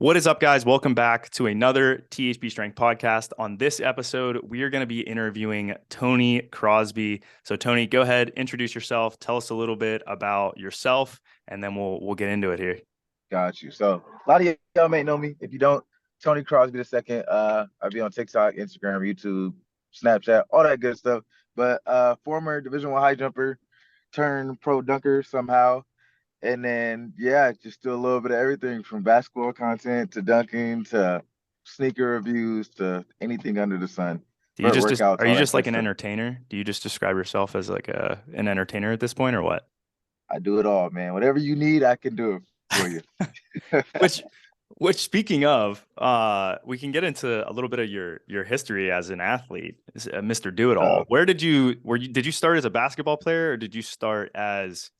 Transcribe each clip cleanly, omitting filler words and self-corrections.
What is up, guys? Welcome back to another THPStrength podcast. On this episode, we are going to be interviewing Tony Crosby. So, Tony, go ahead, introduce yourself, tell us a little bit about yourself, and then we'll get into it here. Got you. So a lot of y'all may know me. If you don't, Tony Crosby the second. I'll be on TikTok, Instagram, YouTube, Snapchat, all that good stuff. But former Division One high jumper, turned pro dunker somehow. And then just do a little bit of everything from basketball content to dunking to sneaker reviews to anything under the sun. Do you just Workouts, are all you that just like good an stuff. entertainer? Do you just describe yourself as like an entertainer at this point, or what? I do it all, man. Whatever you need, I can do it for you. Which speaking of, we can get into a little bit of your history as an athlete, Mr. Do It Uh, All. Did you start as a basketball player, or did you start as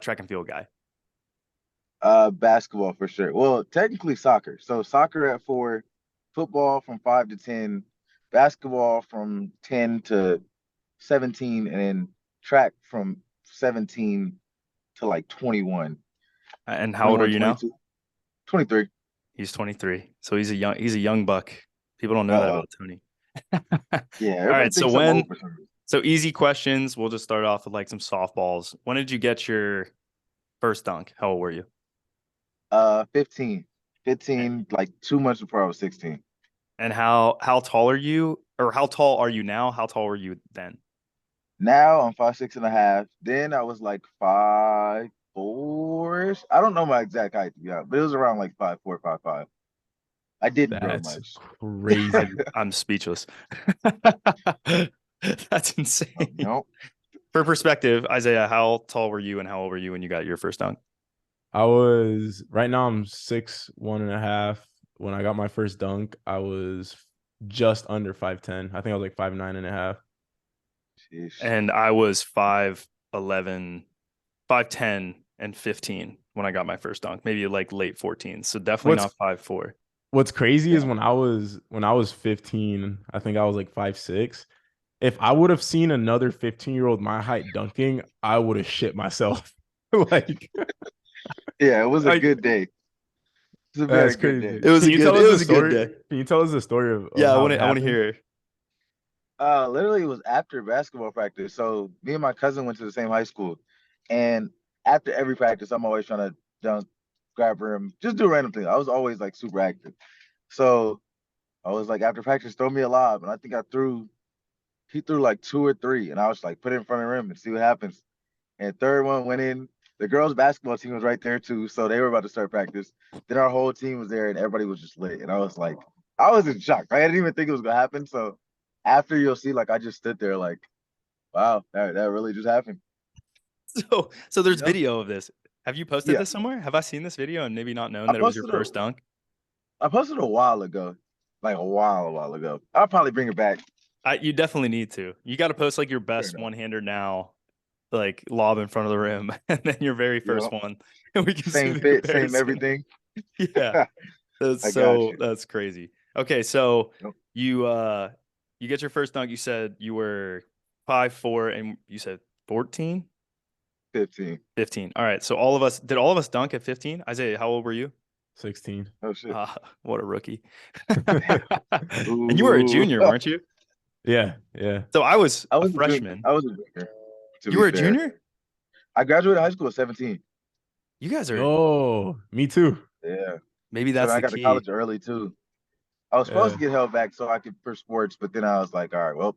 track and field guy? Basketball for sure. Well, technically soccer. So soccer at 4, football from 5 to 10, basketball from 10 to 17, and then track from 17 to like 21, And how old are 21, you now? 22, 23. He's 23. So he's a young buck. People don't know that Uh-oh. about Tony. Yeah, All everybody right. thinks I'm old for some reason. So easy questions. We'll just start off with like some softballs. When did you get your first dunk? How old were you? 15. 15, like 2 months before I was 16. And how tall are you? Or how tall are you now? How tall were you then? Now I'm 5'6.5". Then I was like 5'4". I don't know my exact height to be honest, but it was around like 5'4", 5'5". I didn't grow That's much. crazy. I'm speechless. That's insane. No. For perspective, Isaiah, how tall were you and how old were you when you got your first dunk? I was right now I'm 6'1.5". When I got my first dunk, I was just under 5'10". I think I was like 5'9.5". Sheesh. And I was 5'11", 5'10", and 15 when I got my first dunk, maybe like late 14. So definitely What's not 5'4". what's crazy is Yeah. when I was 15, I think I was like 5'6". If I would have seen another 15-year-old my height dunking, I would have shit myself. Like, Yeah, it was a I, good day. It was a very that's good crazy. day. it was Can a you tell good it us the was a good story? day. Can you tell us the story of Yeah, how it I want to happened? hear. Literally it was after basketball practice. So me and my cousin went to the same high school. And after every practice, I'm always trying to dunk, grab rim, just do random things. I was always like super active. So I was like, after practice, throw me a lob. And I think he threw like 2 or 3. And I was like, put it in front of the rim and see what happens. And third one went in. The girls' basketball team was right there too, so they were about to start practice. Then our whole team was there, and everybody was just lit. And I was like, I was in shock. I didn't even think it was gonna happen. So after you'll see, like I just stood there, like, wow, that really just happened. So You there's know? video of this. Have you posted Yeah. this somewhere? Have I seen this video and maybe not known I that it was your posted a first dunk? I posted a while ago, like a while ago. I'll probably bring it back. You definitely need to. You got to post like your Fair best enough. one-hander now, like lob in front of the rim, and then your very You first know, one, and we can see same the fit, same comparison. everything. Yeah, I got you. that's crazy. Okay, so Yep. you uh you get your first dunk. You said you were 5'4", and you said 14, 15. 15. All right, so all of us dunk at 15? Isaiah, how old were you? 16. Oh shit. What a rookie. And you were a Ooh. junior, weren't you? Yeah, yeah. So I was I a was a junior. freshman. I was a junior, to You be were a fair. junior? I graduated high school at 17. You guys are Yo, me too. Yeah. maybe So that's then I the got to key. college early too. I was supposed Yeah. to get held back so I could for sports, but then I was like, all right, well,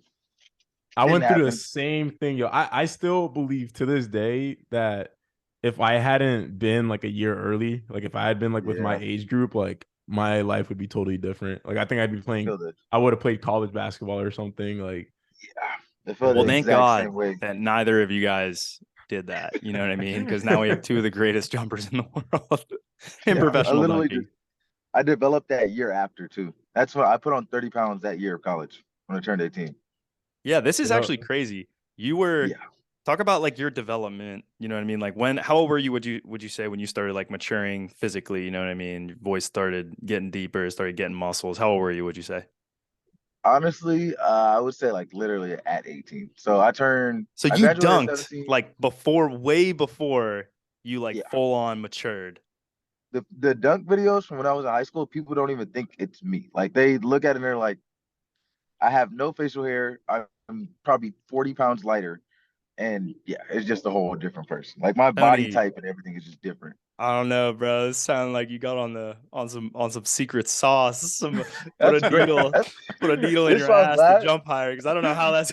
I didn't went through the happen. same thing, yo. I still believe to this day that if I hadn't been like a year early, like if I had been like with my Yeah, age group, like my life would be totally different. Like I think I'd be I playing, feel that. I would have played college basketball or something. Like, Yeah, I feel the Well, yeah. thank exact God same way. that neither of you guys did that. You know what I mean? Because now we have two of the greatest jumpers in the world in Yeah, I professional literally dunking. just I developed that year after too. That's why I put on 30 pounds that year of college when I turned 18. Yeah, this You is know, actually crazy. You were Yeah. talk about like your development, you know what I mean? Like how old were you would you say when you started like maturing physically, you know what I mean? Your voice started getting deeper, started getting muscles. How old were you, would you say? Honestly, I would say like literally at 18. So So I you graduated at dunked 17. like way before you like Yeah, full on matured. the dunk videos from when I was in high school, people don't even think it's me. Like they look at it and they're like, I have no facial hair. I'm probably 40 pounds lighter. And yeah, it's just a whole different person. Like my body Tony, type and everything is just different. I don't know, bro. It sounded like you got on some secret sauce. Some put a That's great. needle put a needle in This your why I'm ass to glad jump higher because I don't know how that's.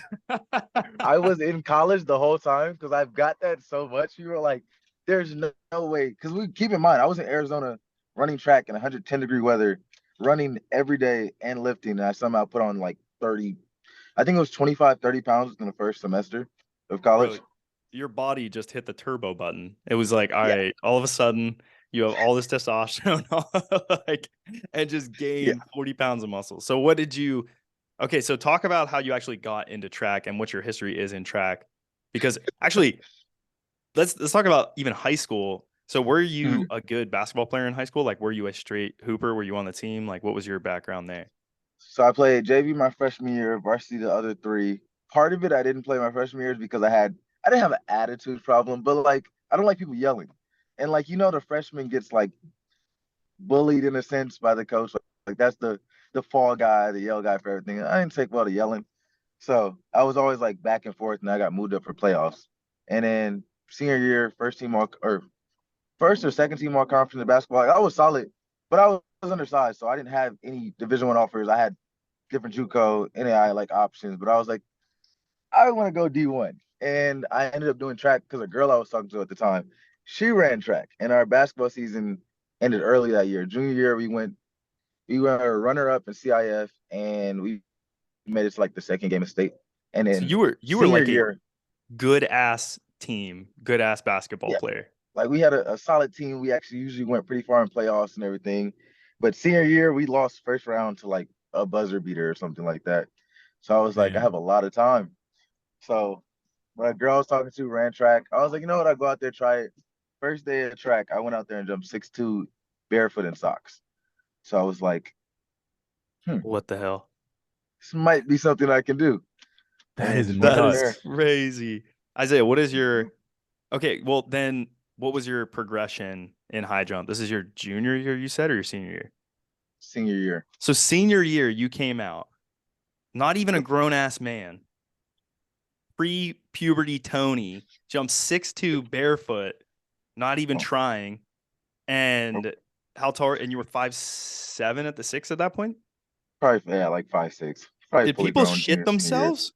I was in college the whole time because I've got that so much. You were like, there's no way. Because we keep in mind, I was in Arizona running track in 110-degree weather, running every day and lifting. And I somehow put on like 30, I think it was 25, 30 pounds in the first semester of Bro, college. your body just hit the turbo button. It was like, all Yeah. right, all of a sudden you have all this testosterone, like, and just Yeah. gained 40 pounds of muscle. So what did you? Okay, so talk about how you actually got into track and what your history is in track, because actually, let's talk about even high school. So were you Mhm. a good basketball player in high school? Like, were you a straight hooper? Were you on the team? Like, what was your background there? So I played JV my freshman year, varsity the other three. Part of it I didn't play my freshman year is because I didn't have an attitude problem, but like I don't like people yelling. And like the freshman gets like bullied in a sense by the coach. Like that's the fall guy, the yell guy for everything. I didn't take well to yelling. So I was always like back and forth and I got moved up for playoffs. And then senior year, first or second team all conference in basketball, like, I was solid, but I was undersized. So I didn't have any division one offers. I had different JUCO, NAI like options, but I was like, I want to go D1. And I ended up doing track because a girl I was talking to at the time, she ran track. And our basketball season ended early that year. Junior year, we were a runner up in CIF and we made it to like the second game of state. And So then you were senior like a year, good ass team, good ass basketball yeah, player. like we had a solid team. We actually usually went pretty far in playoffs and everything. But senior year, we lost first round to like a buzzer beater or something like that. So I was like, I Damn. have a lot of time. So when a girl I was talking to ran track, I was like, you know what? I go out there, try it. First day of track, I went out there and jumped 6'2" barefoot in socks. So I was like, What the hell? this might be something I can do. That And is just went That from is there. nuts. crazy. Isaiah, what is your okay? Well, then what was your progression in high jump? This is your junior year, you said, or your senior year? Senior year. So senior year, you came out, not even a Yep. grown ass man, pre-puberty Tony, jumped 6'2" barefoot, not even Oh, trying. oh, And how tall? And you were 5'7" at the six at that point? probably yeah, like 5'6". Probably Did fully people grown shit junior, senior year. themselves?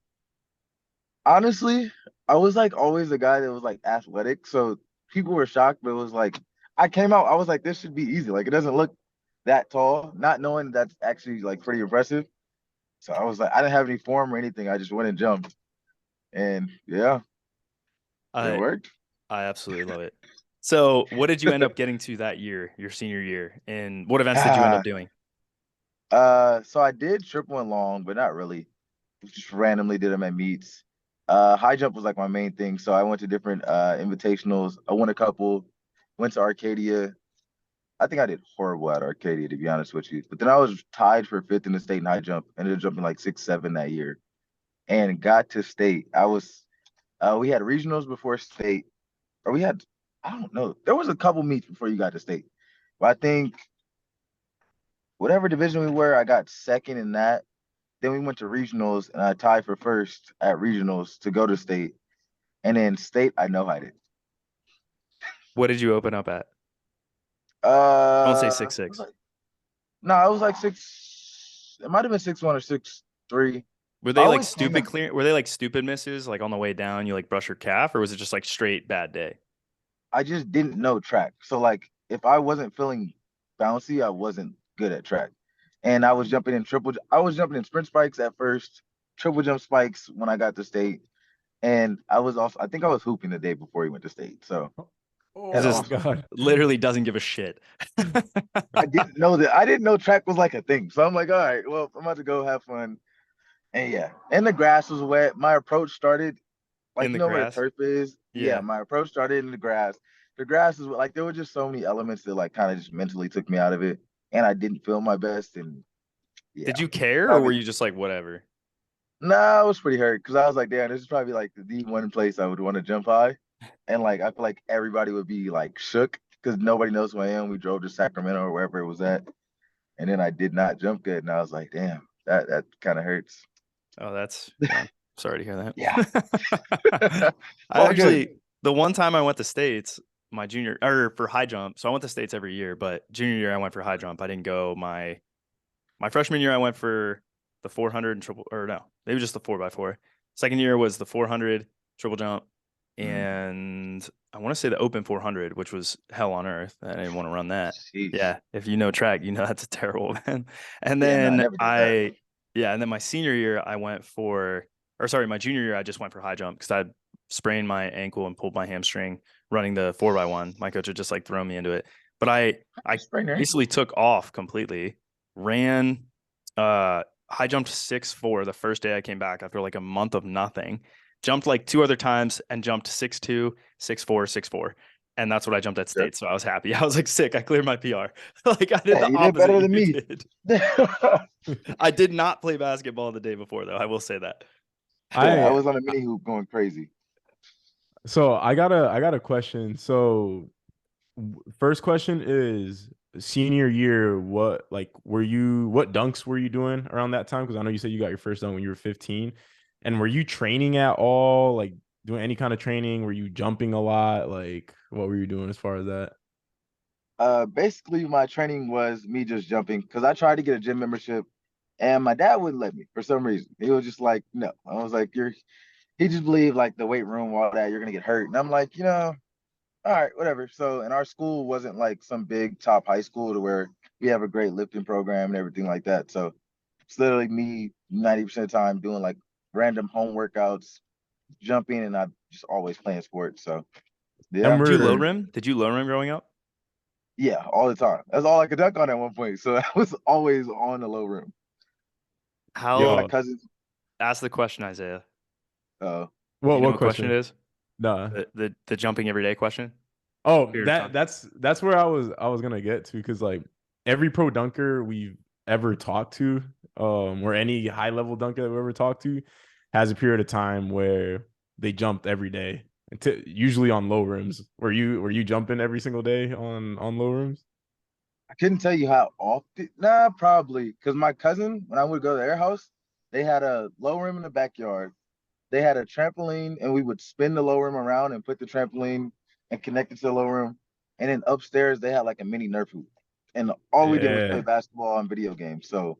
Honestly, I was like always the guy that was like athletic. So people were shocked, but it was like I came out, I was like, this should be easy. Like it doesn't look that tall, not knowing that's actually like pretty impressive. So I was like, I didn't have any form or anything. I just went and jumped. And yeah, it I worked. I absolutely love it. So, what did you end up getting to that year, your senior year, and what events did you end up doing? So I did triple and long, but not really. Just randomly did them at meets. High jump was like my main thing. So I went to different invitationals. I won a couple, went to Arcadia. I think I did horrible at Arcadia, to be honest with you. But then I was tied for fifth in the state in high jump. Ended up jumping like 6'7" that year, and got to state. We had regionals before state, or we had I don't know. There was a couple meets before you got to state. But I think whatever division we were, I got second in that. Then we went to regionals, and I tied for first at regionals to go to state. And then state, I know I did. What did you open up at? Don't say Uh, six it was six. like no, it was like six. It might have been 6'1" or 6'3". Were I they like always came stupid in. clear? Were they like stupid misses, like on the way down, you like brush your calf, or was it just like straight bad day? I just didn't know track. So like, if I wasn't feeling bouncy, I wasn't good at track. And I was jumping in triple. I was jumping in sprint spikes at first, triple jump spikes when I got to state, and I was also. I think I was hooping the day before he went to state. So This had Oh is awesome. God. literally doesn't give a shit. I didn't know that. I didn't know track was like a thing. So I'm like, all right, well, I'm about to go have fun. And yeah, and the grass was wet. My approach started In like the where the grass. turf is. Yeah, Yeah. my approach started in the grass. The grass is like there were just so many elements that like kind of just mentally took me out of it, and I didn't feel my best. And yeah, Did you care, or were probably you just like whatever? I was pretty hurt because I was like, damn, this is probably like the one place I would want to jump high, and like I feel like everybody would be like shook. because nobody knows who I am. We drove to Sacramento or wherever it was at, and then I did not jump good, and I was like, damn, that kind of hurts. Oh, yeah, sorry to hear Yeah. that. I All good. actually, the one time I went to States, my junior, or for high jump, so I went to States every year, but junior year I went for high jump. I didn't go my freshman year I went for the 400 and triple, or no, maybe just the 4x4. Second year was the 400 triple jump, and I want to say the open 400, which was hell on earth. I didn't want to run that. Jeez. Yeah, if you know track, you know that's a terrible, man. And Yeah, no, I then never did that. yeah, and then my senior year I went for, or sorry, my junior year I just went for high jump because I sprained my ankle and pulled my hamstring running the 4x1. My coach had just like thrown me into it, but I Sprained your ankle. basically took off completely, ran, high jumped 6'4" the first day I came back after like a month of nothing. Jumped like 2 other times and jumped 6'2", 6'4", 6'4". And that's what I jumped at Yep. state. So I was happy. I was like, sick. I cleared my PR. Like I did Hey, the you did opposite better than you me. did. I did not play basketball the day before, though. I will say that. I I was on a mini hoop going crazy. so I got a question. So first question is senior year, what what dunks were you doing around that time? Because I know you said you got your first dunk when you were 15. And were you training at all? Like doing any kind of training? Were you jumping a lot? Like what were you doing as far as that? Basically my training was me just jumping because I tried to get a gym membership and my dad wouldn't let me for some reason. He was just like, no. I was like, he just believed like the weight room, all that, you're gonna get hurt. And I'm like, all right, whatever. So, and our school wasn't like some big top high school to where we have a great lifting program and everything like that. So it's literally me 90% of the time doing like random home workouts, jumping, and I'm just always playing sports. So And yeah, Did you low we're rim? Did you low rim growing up? yeah, all the time. That's all I could dunk on at one point. So I was always on the low rim. Me and my How, yo, cousins. ask the question, Isaiah. Uh, Do you know what what question it question? is? Nah. The jumping every day question? Oh, Period of time. that's where I was gonna get to because like every pro dunker we've ever talked to, or any high level dunker that we've ever talked to, has a period of time where they jumped every day, usually on low rims. Were you jumping every single day on low rims? I couldn't tell you how often. Nah, probably because my cousin, when I would go to their house, they had a low rim in the backyard. They had a trampoline, and we would spin the low rim around and put the trampoline and connect it to the low rim. And then upstairs, they had like a mini Nerf hoop. And all we did was play Yeah. basketball and video games. So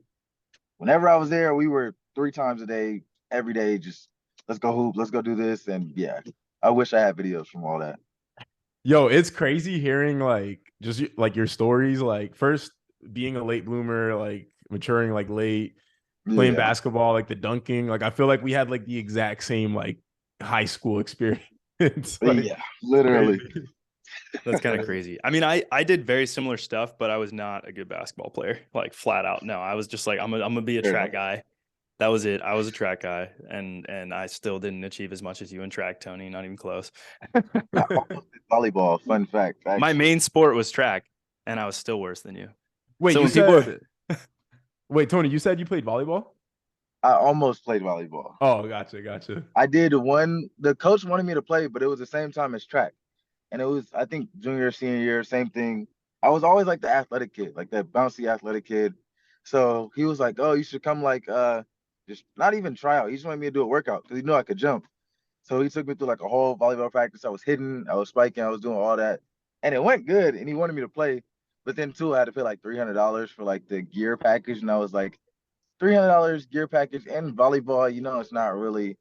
whenever I was there, we were 3 times a day, every day, just let's go hoop, let's go do this. And yeah, I wish I had videos from all that. Yo, it's crazy hearing like just like your stories, like first being a late bloomer, like maturing like late, playing Yeah. basketball, like the dunking. Like I feel like we had like the exact same like high school experience. Like Yeah, it's literally. crazy. That's kind of crazy. I mean, I did very similar stuff, but I was not a good basketball player, like flat out. No, I was just like, I'm gonna be a Fair track enough. guy. That was it. I was a track guy, and I still didn't achieve as much as you in track, Tony. Not even close. I almost did volleyball. Fun fact, My actually. main sport was track, and I was still worse than you. Wait, So you when people said wait, Tony, you said you played volleyball? I almost played volleyball. Oh, gotcha. I did one. The coach wanted me to play, but it was the same time as track. And it was, I think, junior, senior year, same thing. I was always like the athletic kid, like that bouncy athletic kid. So he was like, "Oh, you should come like just not even try out. He just wanted me to do a workout because he knew I could jump." So he took me through like a whole volleyball practice. I was hitting, I was spiking, I was doing all that. And it went good. And he wanted me to play. But then too, I had to pay like $300 for like the gear package. And I was like, $300 gear package and volleyball, it's not really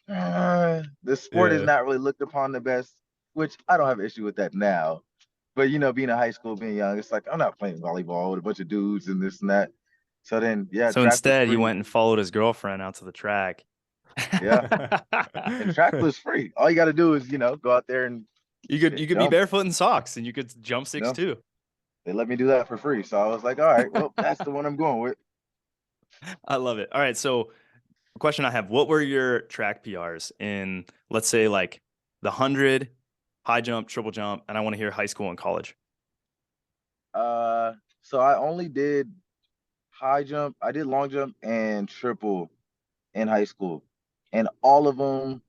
the sport is Yeah. not really looked upon the best, which I don't have an issue with that now. But being in high school, being young, it's like I'm not playing volleyball with a bunch of dudes and this and that. So then, yeah, so track was instead, he free. went and followed his girlfriend out to the track. Yeah, and track was free. All you got to do is, go out there and You could be jump. barefoot in socks, and you could jump You six know, too. they let me do that for free. So I was like, all right, well, that's the one I'm going with. I love it. All right, so a question I have: what were your track PRs in, let's say, like the 100, high jump, triple jump, and I want to hear high school and college. So I only did high jump, I did long jump and triple in high school, and all of them,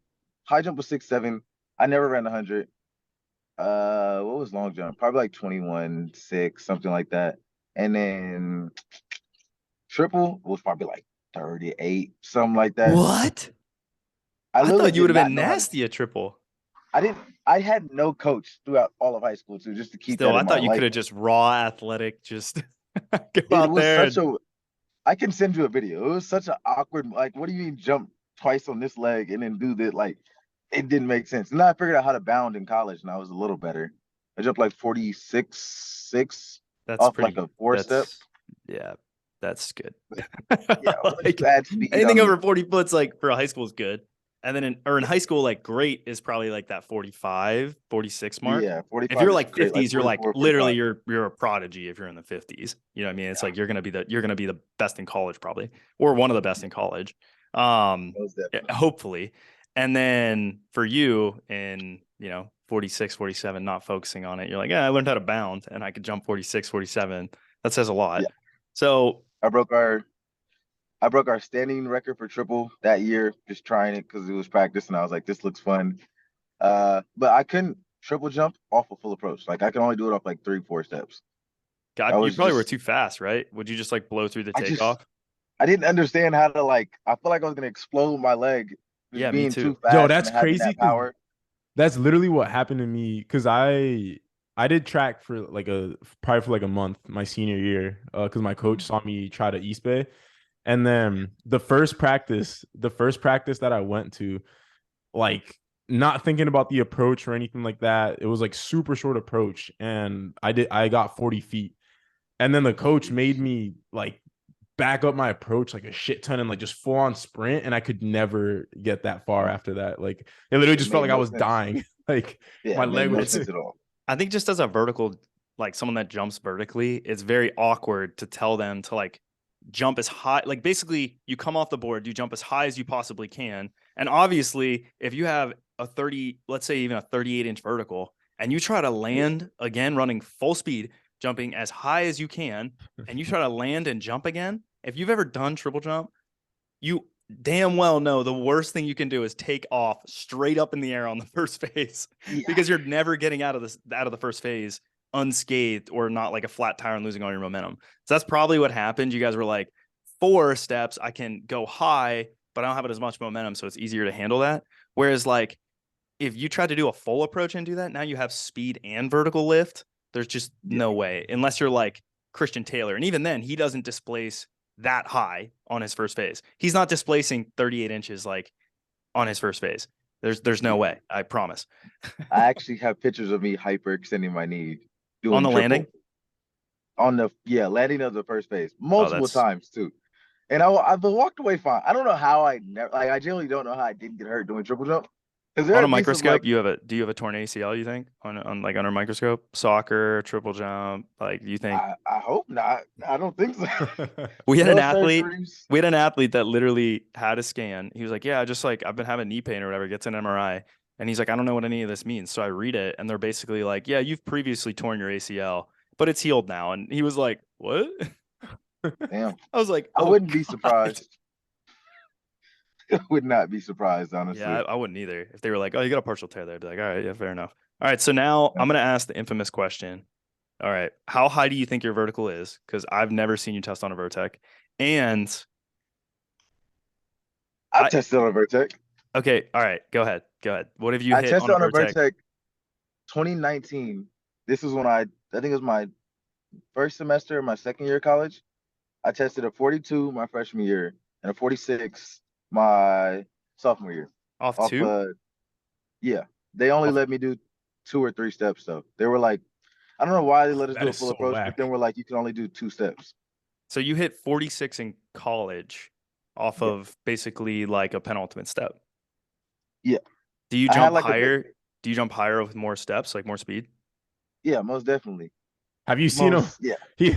high jump was 6'7". I never ran 100. What was long jump? Probably like 21.6, something like that. And then triple was probably like 38, something like that. What? I I literally thought you would did have not been know how to. nasty at triple. I didn't. I had no coach throughout all of high school too, just to keep Still, that I in thought mind. you could Like have just raw athletic, just go it out was there such and a. I can send you a video. It was such an awkward. Like, what do you mean jump twice on this leg and then do that? Like, it didn't make sense. And then I figured out how to bound in college, and I was a little better. I jumped like 46.6 that's off like pretty. a 4 step. Yeah, that's good. Yeah, once Like you add speed anything on over the 40 foot's like for a high school is good. And then in yeah, high school, like great is probably like that 45, 46 mark. yeah, If 45 you're is like great, like 50s, you're like 44, literally 45. you're a prodigy if you're in the 50s. You know what I mean? It's Yeah, like you're gonna be the best in college probably, or one of the best in college. most definitely. Hopefully. And then for you in, 46, 47, not focusing on it, you're like, yeah, I learned how to bound and I could jump 46, 47. That says a lot. Yeah, So I broke our I broke our standing record for triple that year, just trying it because it was practice, and I was like, this looks fun. But I couldn't triple jump off a full approach. Like I can only do it off like 3, 4 steps. I God, you was probably were just too fast, right? Would you just like blow through the I just takeoff? I didn't understand how to like I feel like I was gonna explode my leg just Yeah, me being too too. Yo, fast and that's having crazy that because power. that's literally what happened to me. Because I did track for like probably for like a month my senior year. Because my coach Mhm. saw me try to East Bay, and then the first practice that I went to, like not thinking about the approach or anything like that. It was like super short approach, and I got 40 feet, and then the coach made me like back up my approach like a shit ton and like just full on sprint, and I could never get that far after that. Like it literally It just felt made like I no was sense. dying. Like Yeah, my it made leg no was. sense at all. I think just as a vertical, like someone that jumps vertically, it's very awkward to tell them to like jump as high. Like basically, you come off the board, you jump as high as you possibly can. And obviously, if you have a 30, let's say even a 38-inch vertical, and you try to Yeah, land again, running full speed, jumping as high as you can, and you try to land and jump again, if you've ever done triple jump, you damn well know the worst thing you can do is take off straight up in the air on the first phase yeah, because you're never getting out of the first phase unscathed or not like a flat tire and losing all your momentum. So that's probably what happened. You guys were like 4 steps, I can go high, but I don't have it as much momentum, so it's easier to handle that. Whereas like if you try to do a full approach and do that, now you have speed and vertical lift. There's just yeah. no way unless you're like Christian Taylor. And even then, he doesn't displace that high on his first phase. He's not displacing 38 inches like on his first phase. There's no Yeah. way. I promise. I actually have pictures of me hyperextending my knee On doing the landing. triple on the landing of the first base Oh, multiple that's times too. And I walked away fine. I don't know how I never like. I generally don't know how I didn't get hurt doing triple jump because there on are a at least some like microscope. Do you have a torn ACL, you think? On like under a microscope? Soccer, triple jump, like you think I hope not. I don't think so. we had an No athlete. surgeries. We had an athlete that literally had a scan. He was like, "Yeah, just like I've been having knee pain or whatever." Gets an MRI, and he's like, "I don't know what any of this means." So I read it, and they're basically like, "Yeah, you've previously torn your ACL, but it's healed now." And he was like, "What?" Damn, I was like, I "Oh wouldn't be God." surprised. I would not be surprised, Yeah, honestly. I wouldn't either. If they were like, "Oh, you got a partial tear there," I'd be like, "All right, yeah, fair enough." All right, so now Yeah. I'm gonna ask the infamous question. All right, how high do you think your vertical is? Because I've never seen you test on a vertec, and I've I tested on a Vertex. okay, all right, go ahead. Go ahead. What have you I hit on tested a on a Vertex? Vertex 2019. This is when I think it was my first semester of my second year of college. I tested a 42 my freshman year and a 46 my sophomore year. Off Off two? Yeah. They only Off let me do 2 or 3 steps though. They were like, I don't know why they let us That do a is full so approach, but then whack. we're like, you can only do 2 steps. so you hit 46 in college off Yeah. of basically like a penultimate step. Yeah. Do you I had jump like a bit. higher? Do you jump higher with more steps, like more speed? Yeah, most definitely. Have you seen him? Most, yeah. He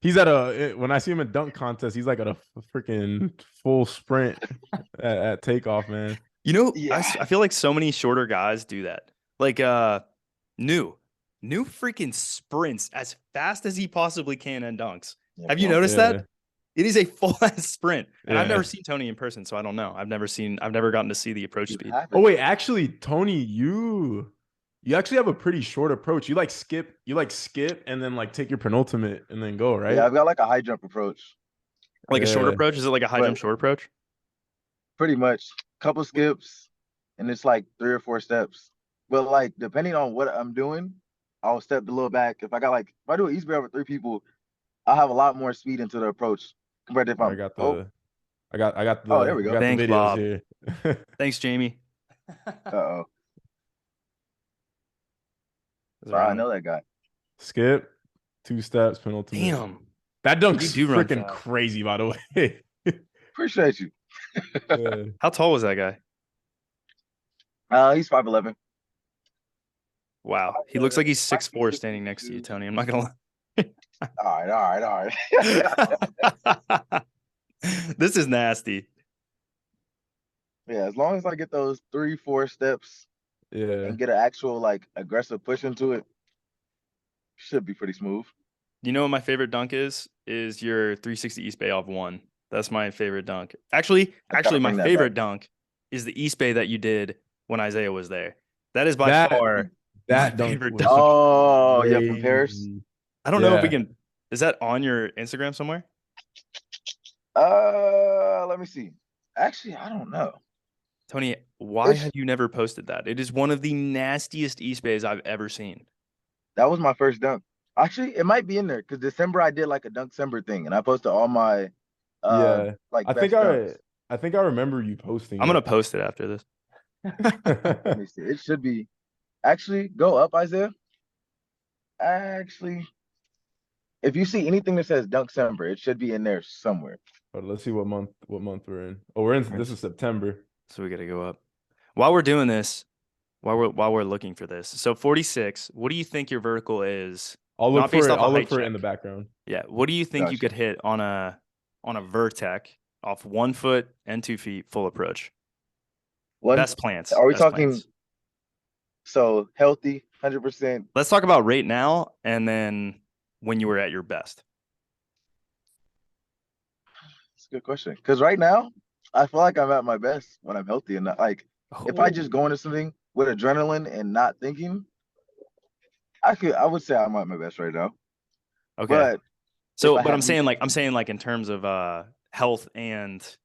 he's when I see him in dunk contest, he's like at a freaking full sprint at takeoff, man. Yeah. I feel like so many shorter guys do that. Like new new freaking sprints as fast as he possibly can and dunks. Yeah, Have you bro. noticed that? Yeah, It is a full ass sprint. And I've never yeah. seen Tony in person, so I don't know. I've never gotten to see the approach You speed. have Oh it. wait, actually, Tony, you You actually have a pretty short approach. You like skip and then like take your penultimate and then go, Yeah, right? I've got like a high jump approach, Like a short Yeah. approach? Is it like a high but jump short approach? pretty much couple skips, and it's like 3 or 4 steps. But like depending on what I'm doing, I'll step a little back. If I do an East Bay over 3 people, I'll have a lot more speed into the approach compared to if I I'm got oh the I got I got oh there we the I go. got the Thanks, videos Bob. here. Thanks, Jamie. Uh-oh. Is Wow, I around. know that guy. Skip, 2 steps, penultimate. Damn. That You dunk's do run freaking fast. crazy, by the way. Appreciate you. Yeah. How tall was that guy? He's 5'11". Wow. He looks like he's 6'4" standing next to you, Tony. I'm not gonna All right. This is nasty. Yeah, as long as I get those 3, 4 steps Yeah. and get an actual like aggressive push into it, should be pretty smooth. You know what my favorite dunk is? Is your 360 East Bay off one. That's my favorite dunk. Actually, Gotta my bring that favorite back. dunk is the East Bay that you did when Isaiah was there. That is by That far my that dunk favorite was dunk. Oh, yeah, from Paris. crazy. I don't know if we Yeah. can. Is that on your Instagram somewhere? Let me see. Actually, I don't know. Tony, why It's have you never posted that? It is one of the nastiest East Bays I've ever seen. That was my first dunk. Actually, it might be in there because December I did like a dunk December thing, and I posted all my Yeah. like I think best dunks. I think I remember you posting I'm gonna it. post it after this. Let me see. It should be actually go up, Isaiah. Actually, if you see anything that says dunk December, it should be in there somewhere. Let's see what month we're in. Oh, we're in this is September. So we gotta go up. While we're doing this, while we're looking for this, so 46. What do you think your vertical is? I'll look Not based for it. off a I'll look height for it check. in the background. Yeah. What do you think you Gotcha. could hit on a vertec off 1 foot and 2 feet full approach? Best plants. Are we Best talking plants. so healthy, 100%? Let's talk about right now and then when you were at your best. It's a good question. Because right now, I feel like I'm at my best when I'm healthy and not like if I just go into something with adrenaline and not thinking, I would say I'm at my best right now. Okay. But if So, I but had I'm me saying like in terms of health and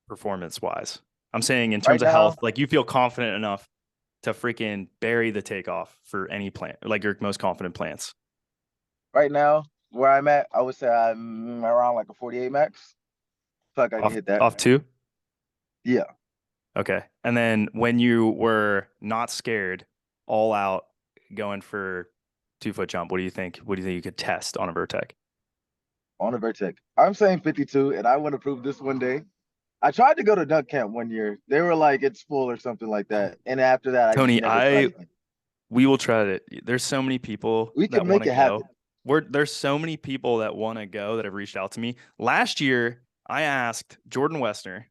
performance wise. I'm saying in terms right of now, health, like you feel confident enough to freaking bury the takeoff for any plant, like your most confident plants. right now, where I'm at, I would say I'm around like a 48 max. Feel like I can hit that. Off 2? Yeah. Okay. And then when you were not scared, all out going for 2-foot jump, what do you think? What do you think you could test on a Vertec? On a Vertex. I'm saying 52, and I want to prove this one day. I tried to go to dunk camp one year. They were like, it's full or something like that. And after that, I just Tony, never tried again. we will try to. There's so many people We that can want make to it go. happen. There's so many people that want to go that have reached out to me. Last year, I asked Jordan Westner.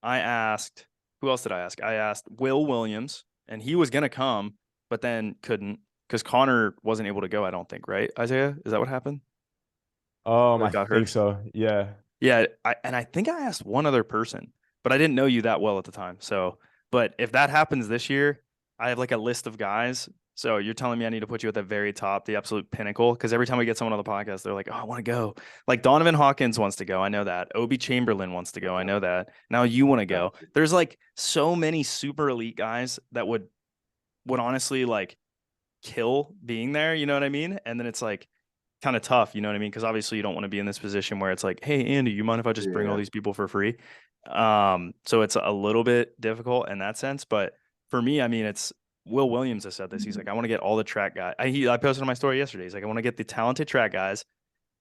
I asked, who else did I ask? I asked Will Williams, and he was going to come, but then couldn't because Connor wasn't able to go, I don't think, right, Isaiah? Is that what happened? I Got think hurt? so. Yeah. Yeah, I think I asked one other person, but I didn't know you that well at the time. So, but if that happens this year, I have like a list of guys. So you're telling me I need to put you at the very top, the absolute pinnacle? Because every time we get someone on the podcast, they're like, "Oh, I want to go." Like Donovan Hawkins wants to go. I know that. Obi Chamberlain wants to go. I know that. Now you want to go. There's like so many super elite guys that would honestly like kill being there. You know what I mean? And then it's like kind of tough, you know what I mean? Because obviously you don't want to be in this position where it's like, hey, Andy, you mind if I just bring all these people for free? So it's a little bit difficult in that sense. But for me, I mean, it's Will Williams has said this. He's like, I want to get all the track guys. I posted on my story yesterday. He's like, I want to get the talented track guys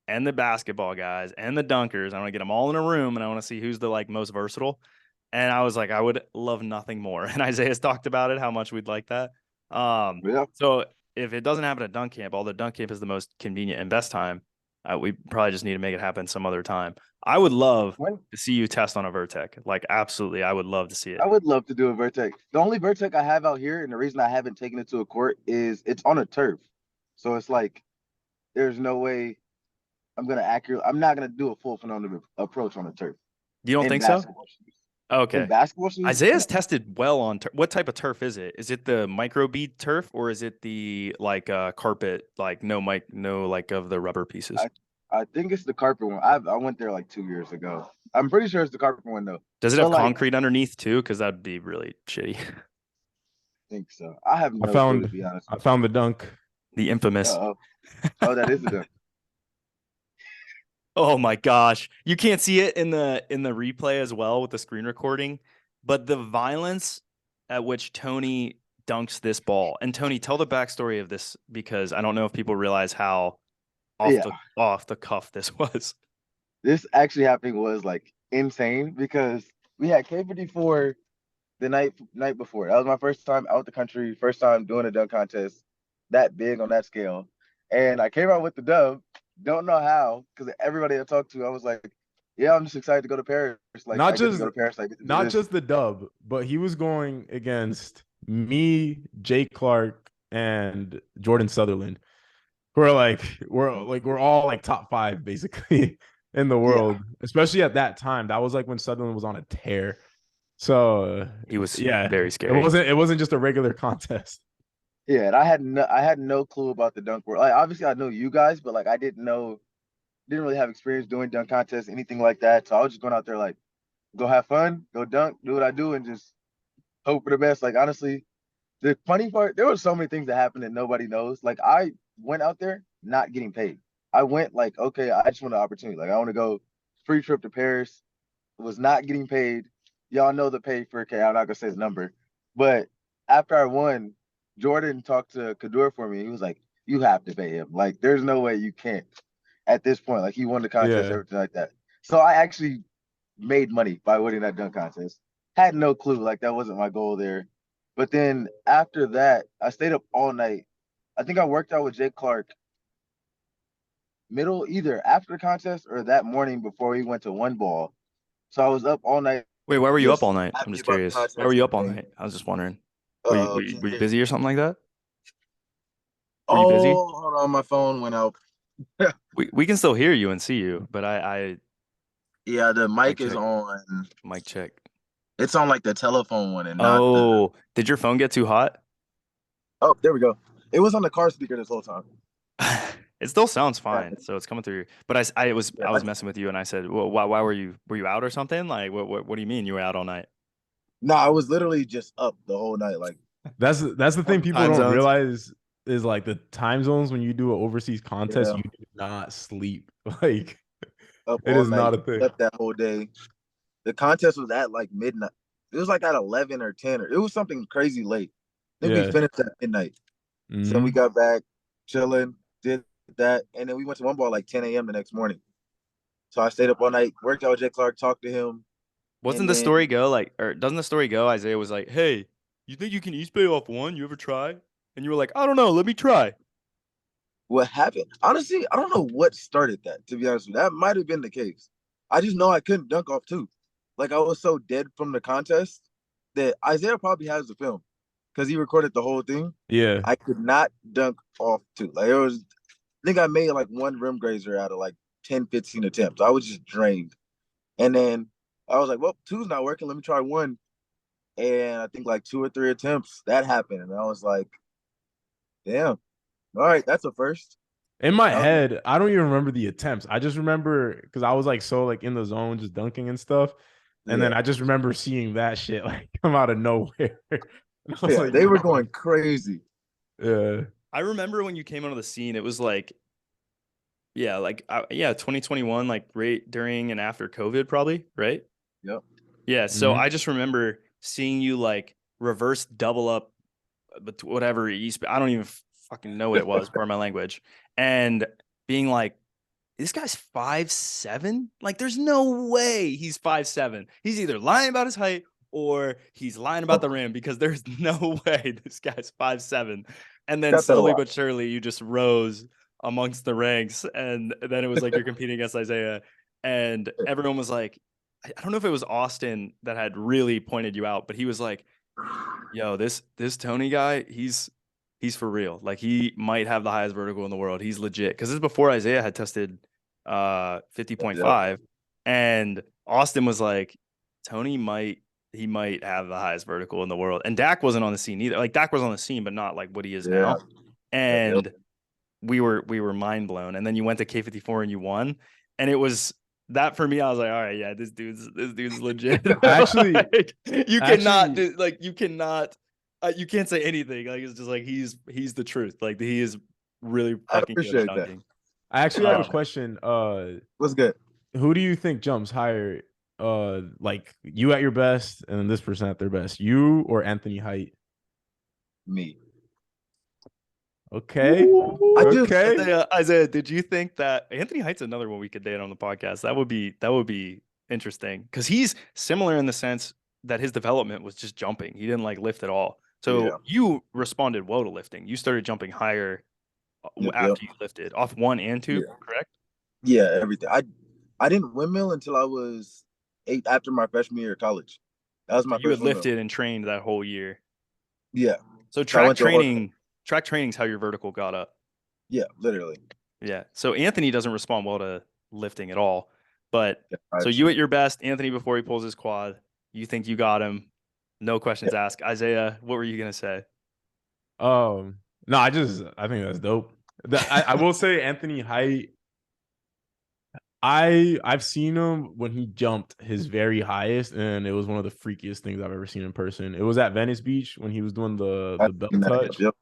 and the basketball guys and the dunkers. I want to get them all in a room and I want to see who's the like most versatile. And I was like, I would love nothing more. And Isaiah's talked about it, how much we'd like that. So if it doesn't happen at dunk camp, although dunk camp is the most convenient and best time, we probably just need to make it happen some other time. I would love to see you test on a Vertec. Like, absolutely, I would love to see it. I would love to do a Vertex. The only Vertex I have out here, and the reason I haven't taken it to a court is it's on a turf. So it's like there's no way I'm not gonna do a full phenomenal approach on a turf. You don't In think so? basketball shoes. in Okay. basketball shoes. Isaiah's tested well on what type of turf is it? Is it the micro bead turf or is it the like carpet, like no like of the rubber pieces? I I think it's the carpet one. I went there like 2 years ago. I'm pretty sure it's the carpet one though. Does it But have like, concrete underneath too? Because that'd be really shitty. I think so. I have I no clue to found be honest. I found the dunk. The infamous. Uh oh. Oh, that is a dunk. Oh my gosh. You can't see it in the replay as well with the screen recording, but the violence at which Tony dunks this ball. And Tony, tell the backstory of this because I don't know if people realize how Yeah. off the cuff this was. This actually happening was like insane because we had K44 the night before. That was my first time out the country, first time doing a dunk contest that big on that scale. And I came out with the dub. Don't know how, because everybody I talked to, I was like, yeah, I'm just excited to go to Paris. Like Not I get to just go to Paris. I get to do not this. just the dub, but he was going against me, Jay Clark, and Jordan Sutherland. We're all like top 5 basically in the Yeah. world, especially at that time. That was like when Sutherland was on a tear. So He was yeah, very it scary. wasn't just a regular contest. Yeah, and I had no clue about the dunk world. Like obviously I know you guys, but like I didn't really have experience doing dunk contests, anything like that. So I was just going out there like go have fun, go dunk, do what I do, and just hope for the best. Like honestly, the funny part, there were so many things that happened that nobody knows. Like I went out there not getting paid. I went like, okay, I just want an opportunity. Like I want to go free trip to Paris. Was not getting paid. Y'all know the pay for K. I'm not gonna say his number, but after I won, Jordan talked to Kadur for me. He was like, "You have to pay him. Like, there's no way you can't." At this point, like he won the contest, Yeah. everything like that. So I actually made money by winning that dunk contest. Had no clue, like that wasn't my goal there. But then after that, I stayed up all night. I think I worked out with Jake Clark middle either after the contest or that morning before we went to one ball. So I was up all night Wait, why were you up just all night? I'm happy just about the curious. Why were contest you and up all everything. night? I was just wondering. Were you, Uh, were you, were you busy or something like that? Were you busy? oh, hold on, my phone went out. We can still hear you and see you, but I Yeah, the mic mic is check. on. Mic check. It's on like the telephone one and not the. Oh, did your phone get too hot? Oh, there we go. It was on the car speaker this whole time. It still sounds Yeah, fine, so it's coming through. But I was messing with you, and I said, "Well, why were you out or something? Like, what do you mean you were out all night? no, I was literally just up the whole night. Like That's the thing people Time don't zones? realize is like the time zones when you do an overseas contest, yeah, you do not sleep. Like up it all is not night, a thing. slept that whole day. The contest was at like midnight. It was like at 11 or 10 or it was something crazy late. I think we Yeah. finished at midnight. So we Mhm. got back, chilling, did that, and then we went to one ball like 10 a.m. the next morning. So I stayed up all night, worked out with Jay Clark, talked to him, Wasn't and the then story go like, or doesn't the story go? Isaiah was like, "Hey, you think you can East Bay off one? You ever try?" And you were like, "I don't know. Let me try." what happened? Honestly, I don't know what started that, to be honest with you. That might have been the case. I just know I couldn't dunk off two. Like I was so dead from the contest that Isaiah probably has the film because he recorded the whole thing. Yeah. I could not dunk off two. Like it was, I think I made like one rim grazer out of like 10, 15 attempts. I was just drained. And then I was like, well, two's not working. Let me try one. And I think like 2 or 3 attempts that happened. And I was like, damn, all right, that's a first. In my That was, head, I don't even remember the attempts. I just remember because I was like so like in the zone, just dunking and stuff. And then yeah. I just remember seeing that shit like come out of nowhere. And I was Yeah, like, they were yo, going crazy. yeah. I remember when you came onto the scene, it was like, yeah, like, 2021, like right during and after COVID, probably, right? Yep. Yeah. So Mhm. I just remember seeing you like reverse double up, but whatever East, I don't even fucking know what it was, pardon my language, and being like, this guy's 5'7"? Like, there's no way he's 5'7". He's either lying about his height or he's lying about the rim because there's no way this guy's 5'7". And then Got that a slowly lot. but surely you just rose amongst the ranks. And then it was like you're competing against Isaiah. And everyone was like, I don't know if it was Austin that had really pointed you out, but he was like, yo, this Tony guy, he's for real. Like he might have the highest vertical in the world. He's legit. Because this is before Isaiah had tested Yep. 50.5. And Austin was like, Tony might have the highest vertical in the world. And Dak wasn't on the scene either. Like Dak was on the scene, but not like what he is now. And we were mind blown. And then you went to K54 and you won. And it was that for me. I was like, all right, yeah, this dude's legit. Actually, like, you cannot you can't say anything. Like it's just like he's the truth. Like he is really fucking good at dunking. I actually have a question. What's good? Who do you think jumps higher? Like you at your best and then this person at their best, you or Anthony Height? Me. Okay. Isaiah, did you think that Anthony Height's another one we could date on the podcast? That would be interesting because he's similar in the sense that his development was just jumping. He didn't like lift at all. So you responded well to lifting. You started jumping higher after you lifted off 1 and 2, correct? Yeah, everything. I didn't windmill until I was 8 after my freshman year of college. That was my you first had lifted windmill. and trained that whole year. Yeah. So track training's how your vertical got up. Yeah, literally. Yeah. So Anthony doesn't respond well to lifting at all. But so you at your best, Anthony before he pulls his quad, you think you got him. No questions asked. Isaiah, what were you gonna say? No, I think that's dope. I will say Anthony Height. I've seen him when he jumped his very highest, and it was one of the freakiest things I've ever seen in person. It was at Venice Beach when he was doing the belt touch. Yep.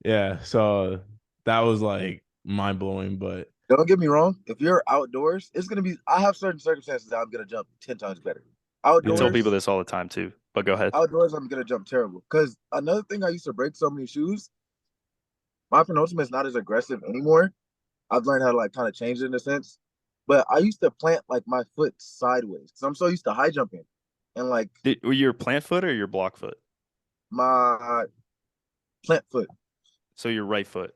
Yeah, so that was like mind blowing. But don't get me wrong, if you're outdoors, it's gonna be. I have certain circumstances that I'm gonna jump 10 times better. Outdoors, I tell people this all the time too. But go ahead. Outdoors, I'm gonna jump terrible. Because another thing, I used to break so many shoes. My penultimate is not as aggressive anymore. I've learned how to like kind of change it in a sense. But I used to plant like my foot sideways because I'm so used to high jumping, and like were you your plant foot or your block foot? My plant foot. So your right foot.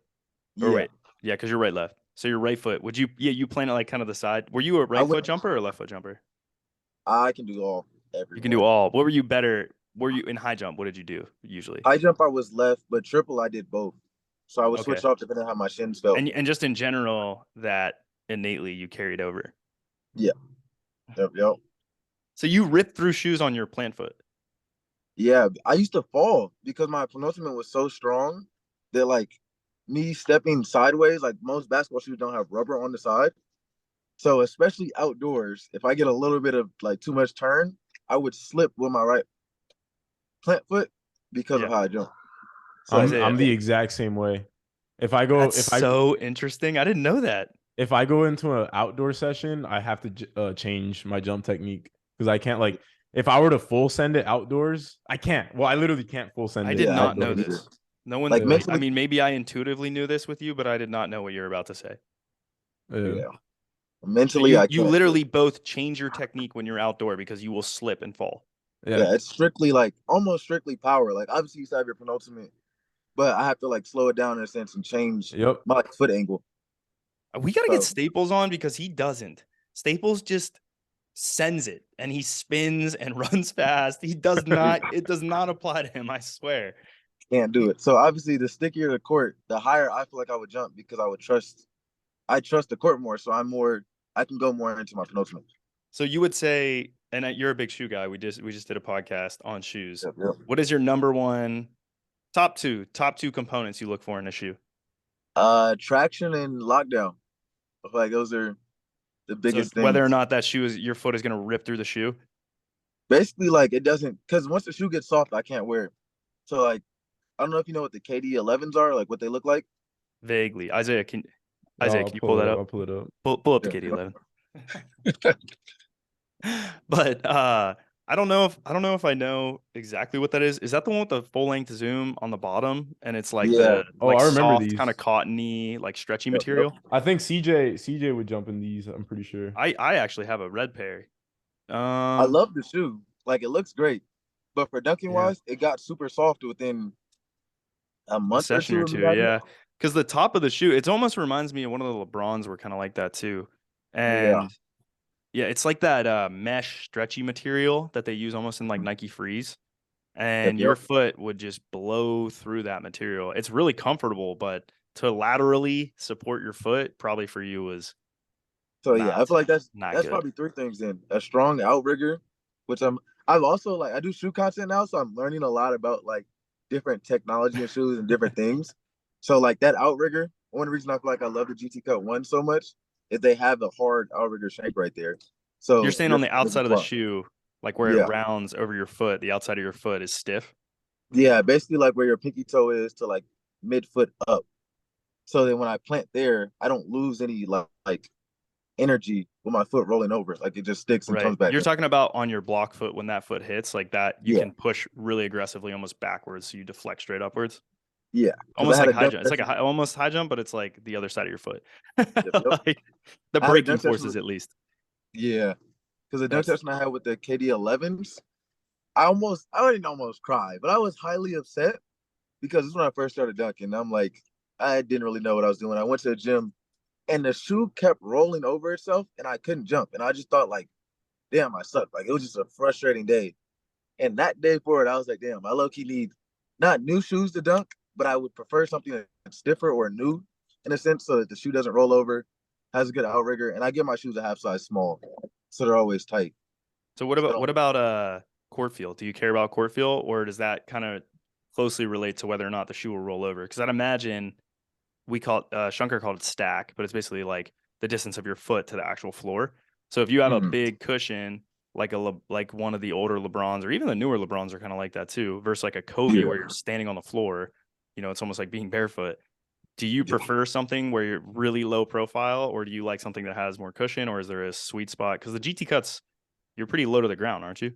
Or wait, yeah, because you're right left. So your right foot. Would you? Yeah, you plant it like kind of the side. Were you a right foot jumper or left foot jumper? I can do all. You can do all. What were you better? Were you in high jump? What did you do usually? High jump, I was left, but triple, I did both. So I would switch off depending on how my shins felt. And just in general, that innately you carried over. Yeah. Yep. So you ripped through shoes on your plant foot. Yeah, I used to fall because my penultimate was so strong that like me stepping sideways, like most basketball shoes don't have rubber on the side. So especially outdoors, if I get a little bit of like too much turn, I would slip with my right plant foot because of how I jump. So I'm the exact same way. So interesting. I didn't know that. If I go into an outdoor session, I have to change my jump technique because I can't like if I were to full send it outdoors, I can't. Well, I literally can't full send it. I did not know this. No one. Like, I mean, maybe I intuitively knew this with you, but I did not know what you're about to say. Yeah. Mentally, so you literally both change your technique when you're outdoor because you will slip and fall. Yeah, it's strictly like almost strictly power. Like obviously you have your penultimate, but I have to like slow it down in a sense and change my foot angle. We gotta get Staples on because he doesn't. Staples just sends it and he spins and runs fast. He does not. It does not apply to him. I swear. Can't do it. So obviously, the stickier the court, the higher I feel like I would jump because I trust the court more. So I can go more into my penultimate. So you would say, and you're a big shoe guy. We just did a podcast on shoes. Yep. What is your number one, top two components you look for in a shoe? Traction and lockdown. I feel like those are the biggest things. Whether or not that your foot is going to rip through the shoe? Basically, like it doesn't, because once the shoe gets soft, I can't wear it. So like, I don't know if you know what the KD11s are, like what they look like. Vaguely. Isaiah, can you pull that up? I'll pull it up. Pull up the KD11. But I don't know if I know exactly what that is. Is that the one with the full length zoom on the bottom? And it's like I remember soft, these kind of cottony, like stretchy material. I think CJ would jump in these. I'm pretty sure. I actually have a red pair. I love the shoe. Like it looks great, but for dunking wise, it got super soft within a month or two. Yeah, because the top of the shoe, it almost reminds me of one of the LeBrons were kind of like that too, and. Yeah, it's like that mesh stretchy material that they use almost in like Nike Freeze. And your foot would just blow through that material. It's really comfortable, but to laterally support your foot, probably for you was I feel like that's probably three things then. A strong outrigger, which I've also like I do shoe content now, so I'm learning a lot about like different technology and shoes and different things. So like that outrigger, one reason I feel like I love the GT Cut 1 so much is they have the hard outrigger shank right there. You're So saying on the outside of the shoe, like where it yeah, rounds over your foot, the outside of your foot is stiff. yeah, basically like where your pinky toe is to like midfoot up. So then when I plant there, I don't lose any like energy with my foot rolling over. Like it just sticks and Right. comes back You're up. talking about on your block foot when that foot hits like that, you Yeah, can push really aggressively almost backwards. So you deflect straight upwards. yeah. Because I Almost had like a high dunk jump. It's like session. almost high jump, but it's like the other side of your foot. Yep. Like the I had a braking dunk session forces with at least. yeah. Because the dunk That's session I had with the KD11s, I didn't almost cry, but I was highly upset because this is when I first started dunking. I'm like, I didn't really know what I was doing. I went to the gym and the shoe kept rolling over itself and I couldn't jump. And I just thought like, damn, I suck. Like it was just a frustrating day. And that day forward, I was like, damn, I low-key need not new shoes to dunk, but I would prefer something that's stiffer or new in a sense so that the shoe doesn't roll over, has a good outrigger. And I get my shoes a half size small. So they're always tight. so So what about court feel? Do you care about court feel, or does that kind of closely relate to whether or not the shoe will roll over? Because I'd imagine we call it Shunker called it stack, but it's basically like the distance of your foot to the actual floor. So if you have a mm-hmm. big cushion, like like one of the older LeBrons or even the newer LeBrons are kind of like that too, versus like a Kobe Yeah. where you're standing on the floor, you know, it's almost like being barefoot. Do you Yeah. prefer something where you're really low profile, or do you like something that has more cushion, or is there a sweet spot? Because the GT cuts, you're pretty low to the ground, aren't you?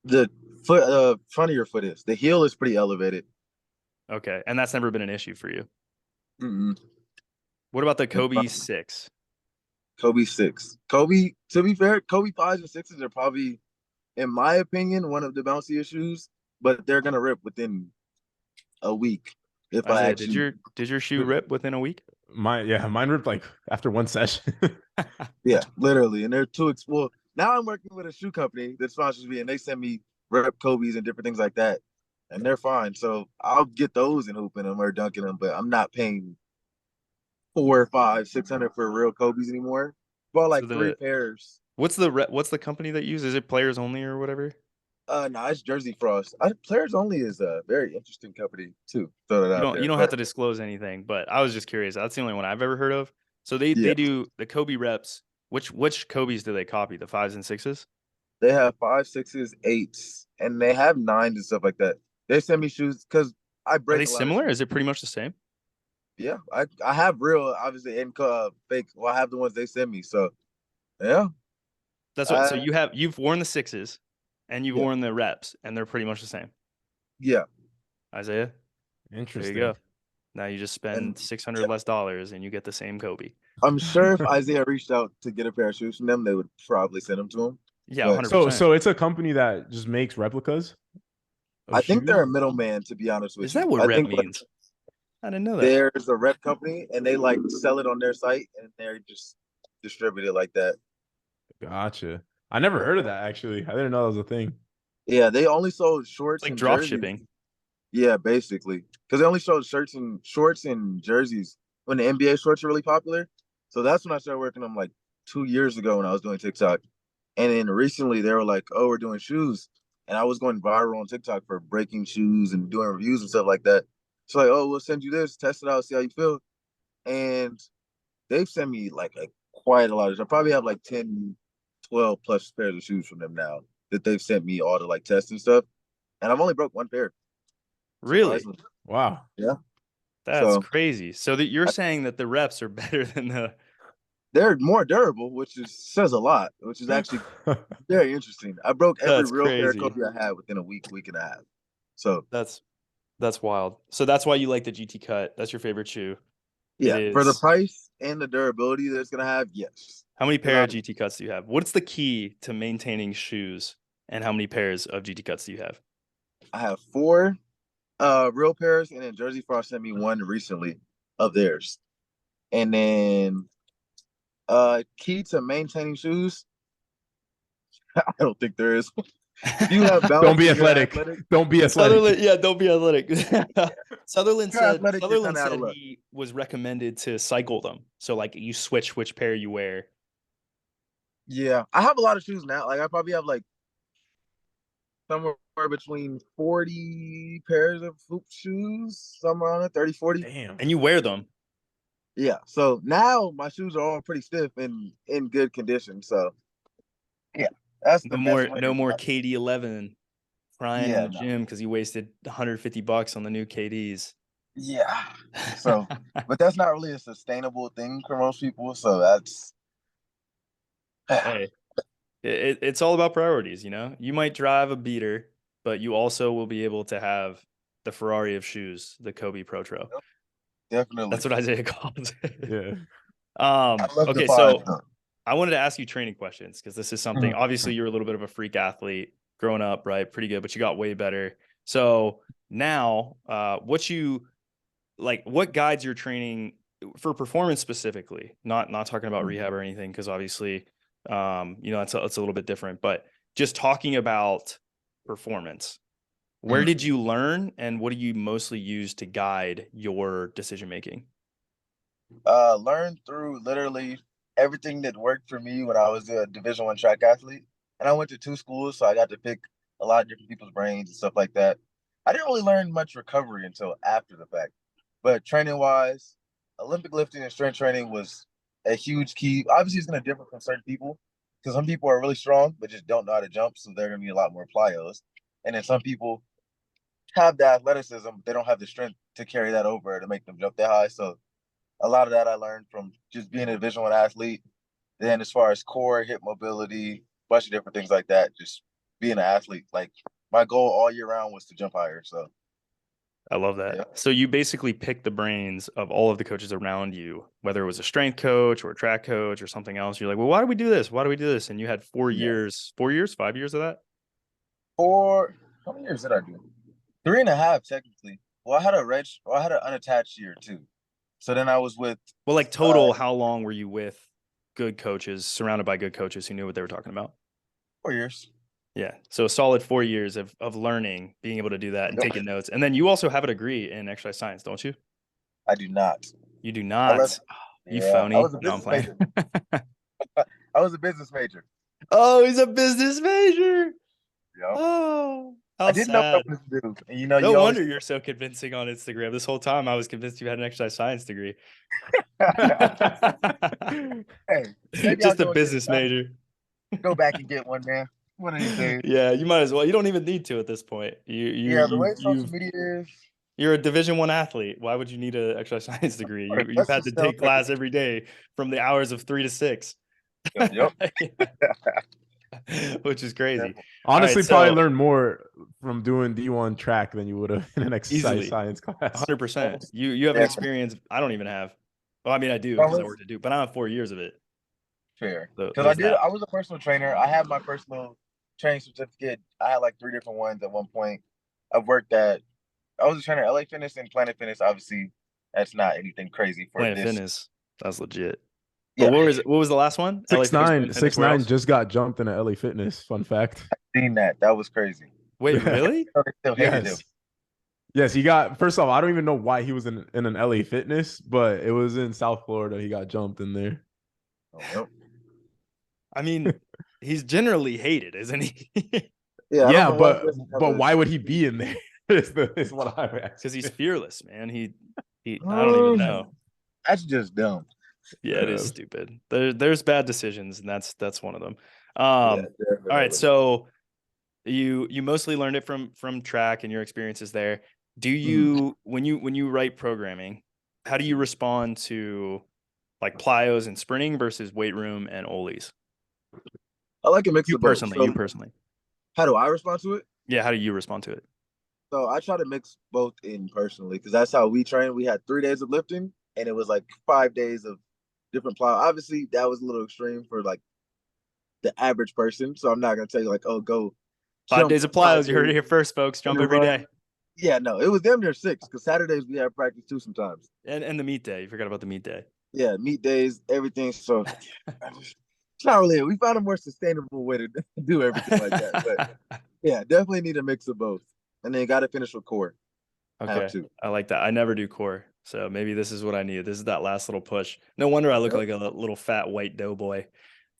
The front of your foot is. The heel is pretty elevated. Okay, and that's never been an issue for you. Mm-mm. What about the Kobe 6? Kobe 6. Kobe, to be fair, Kobe 5s and 6s are probably, in my opinion, one of the bounciest shoes, but they're gonna rip within a week if I Isaiah, actually did your shoe rip within a week? Mine ripped like after one session. yeah, literally. And they're too well, now I'm working with a shoe company that sponsors me and they send me rep Kobe's and different things like that. And they're fine. So I'll get those and hooping them or dunking them, but I'm not paying 4, 5, 600 for real Kobe's anymore. Bought So like three the pairs. what's the company that you use? Is it players only or whatever? No, it's Jersey Frost. Players Only is a very interesting company too. Throw that out You there, don't have but to disclose anything, but I was just curious. That's the only one I've ever heard of. So they yeah, do the Kobe reps. Which Kobe's do they copy? The 5s and 6s? they have 5, 6s, 8s, and they have 9s and stuff like that. They send me shoes because I Are they break a lot of similar? shoes. Is it pretty much the same? Yeah, I have real obviously and fake. Well, I have the ones they send me. So yeah, That's what. So I you've worn the 6s and you've yeah worn the reps, and they're pretty much the same. yeah, Isaiah, there you Interesting. go. Now you just spend and 600 less dollars and you get the same Kobe. I'm sure if Isaiah reached out to get a pair of shoes from them, they would probably send them to him. Yeah, But So 100%. so it's a company that just makes replicas of I think they're shoes. a middleman, to be honest Is with that you. what I rep think like, means? I didn't know that. there's a rep company and they like sell it on their site and they're just distribute it like that. Gotcha. I never heard of that actually. I didn't know that was a thing. Yeah, they only sold It's shorts like and drop jerseys. shipping. Yeah, basically, because they only showed shorts and jerseys when the NBA shorts were really popular. So that's when I started working on them, like 2 years ago when I was doing TikTok. And then recently they were like, "Oh, we're doing shoes," and I was going viral on TikTok for breaking shoes and doing reviews and stuff like that. So like, "Oh, we'll send you this, test it out, see how you feel." And they've sent me like quite a lot of. I probably have like 10, 12 plus pairs of shoes from them now that they've sent me all to like test and stuff. And I've only broke one pair, Really? surprisingly. Wow. Yeah. That's So crazy. So that you're saying that the reps are better than the they're more durable, which says a lot, which is actually very interesting. I broke every That's real pair of crazy. Kobe I had within a week, week and a half. So That's wild. So that's why you like the GT cut. That's your favorite shoe. It yeah, for the is. price and the durability that it's gonna have, yes. How many Because pair of GT cuts do you have? What's the key to maintaining shoes? And how many pairs of GT cuts do you have? I have 4 real pairs, and then Jersey Frost sent me one recently of theirs. And then key to maintaining shoes, I don't think there is. If you have Don't balance be and you're athletic. athletic, Don't be Sutherland, athletic. yeah, don't be athletic. Sutherland if you're said athletic, you're kind of out of luck. he was recommended to cycle them. So like you switch which pair you wear. Yeah, I have a lot of shoes now. Like I probably have like somewhere between 40 pairs of hoop shoes, somewhere around there, 30, 40. Damn. And you wear them. Yeah. So now my shoes are all pretty stiff and in good condition. So yeah, that's the best way. No more KD11 crying in Yeah, the no. gym because you wasted $150 on the new KDs. Yeah. So, but that's not really a sustainable thing for most people. So that's Hey, it's all about priorities, you know? You might drive a beater, but you also will be able to have the Ferrari of shoes, the Kobe Protro. definitely. That's what Isaiah calls it. Yeah. I love the Okay, five, so though. I wanted to ask you training questions because this is something, obviously you're a little bit of a freak athlete growing up, right? Pretty good, but you got way better. So now, what guides your training for performance specifically, not talking about rehab or anything, because obviously, it's a little bit different, but just talking about performance. Where did you learn and what do you mostly use to guide your decision making? Learned through literally everything that worked for me when I was a Division I track athlete. And I went to 2 schools, so I got to pick a lot of different people's brains and stuff like that. I didn't really learn much recovery until after the fact. But training wise, Olympic lifting and strength training was a huge key. Obviously, it's going to differ from certain people because some people are really strong but just don't know how to jump, so they're going to need a lot more plyos. And then some people have the athleticism, but they don't have the strength to carry that over to make them jump that high. So a lot of that I learned from just being a Division I athlete. Then as far as core, hip mobility, bunch of different things like that, just being an athlete. Like my goal all year round was to jump higher. So I love that. yeah. So you basically picked the brains of all of the coaches around you, whether it was a strength coach or a track coach or something else. You're like, well, why do we do this? Why do we do this? And you had 5 years of that? How many years did I do? 3.5 technically. Well, I had an unattached year too. So then I was with Well, like total, how long were you with good coaches, surrounded by good coaches who knew what they were talking about? 4 years. Yeah. So a solid 4 years of learning, being able to do that and taking notes. And then you also have a degree in exercise science, don't you? I do not. You do I not. left, You yeah, I phony. was a No, I'm business playing. major. I was a business major. Oh, he's a business major. Yeah. Oh, I how didn't know what I sad. was to do. And No you always wonder you're so convincing on Instagram. This whole time I was convinced you had an exercise science degree. hey, maybe I'll Just a go business major. go back and get one, man. One of these days. Yeah, you might as well. You don't even need to at this point. Yeah, the way social media is, You're a Division I athlete. Why would you need an exercise science degree? You've that's had to just take class every day from the hours of 3 to 6. Yep. Which is crazy. Honestly, right, probably so learned more from doing D1 track than you would have in an exercise easily science class. 100%. You have an experience I don't even have. Well, I mean, I do because I worked at Duke, but I don't have 4 years of it. Fair. So Because there's that. I was a personal trainer. I had my personal training certificate. I had like 3 different ones at one point. I was a trainer at LA Fitness and Planet Fitness. Obviously, that's not anything crazy for Planet this. Fitness. That's legit. Yeah. But what was the last one? LA Fitness, Planet Fitness, where 6'9" else? just got jumped in a LA Fitness. Fun fact. Seen that. That was crazy. Wait, really? They still hated him. Yes. Yes, he got, first off, I don't even know why he was in an LA Fitness, but it was in South Florida. He got jumped in there. Oh, yep. I mean, he's generally hated, isn't he? Yeah, Yeah, but why would he be in there? is what I'm asking. Because he's fearless, man. He I don't even know. That's just dumb. Yeah, it is stupid. There's bad decisions, and that's one of them. Yeah, All right, so you mostly learned it from track and your experiences there. Do you when you write programming, how do you respond to like plyos and sprinting versus weight room and ollies? I like a mix You of both. personally, So you personally. how do I respond to it? Yeah, how do you respond to it? So I try to mix both in personally because that's how we train. We had 3 days of lifting and it was like 5 days of different plow. Obviously, that was a little extreme for like the average person. So I'm not gonna tell you like, oh, go 5 days of plyos. You heard it here first, folks. Jump every day. Yeah, no, it was damn near 6 because Saturdays we have practice too sometimes. And the meet day. You forgot about the meet day. Yeah, meet days, everything. So it's not really. We found a more sustainable way to do everything like that. But yeah, definitely need a mix of both, and then you got to finish with core. Okay, I like that. I never do core, so maybe this is what I need. This is that last little push. No wonder I look like a little fat white doughboy.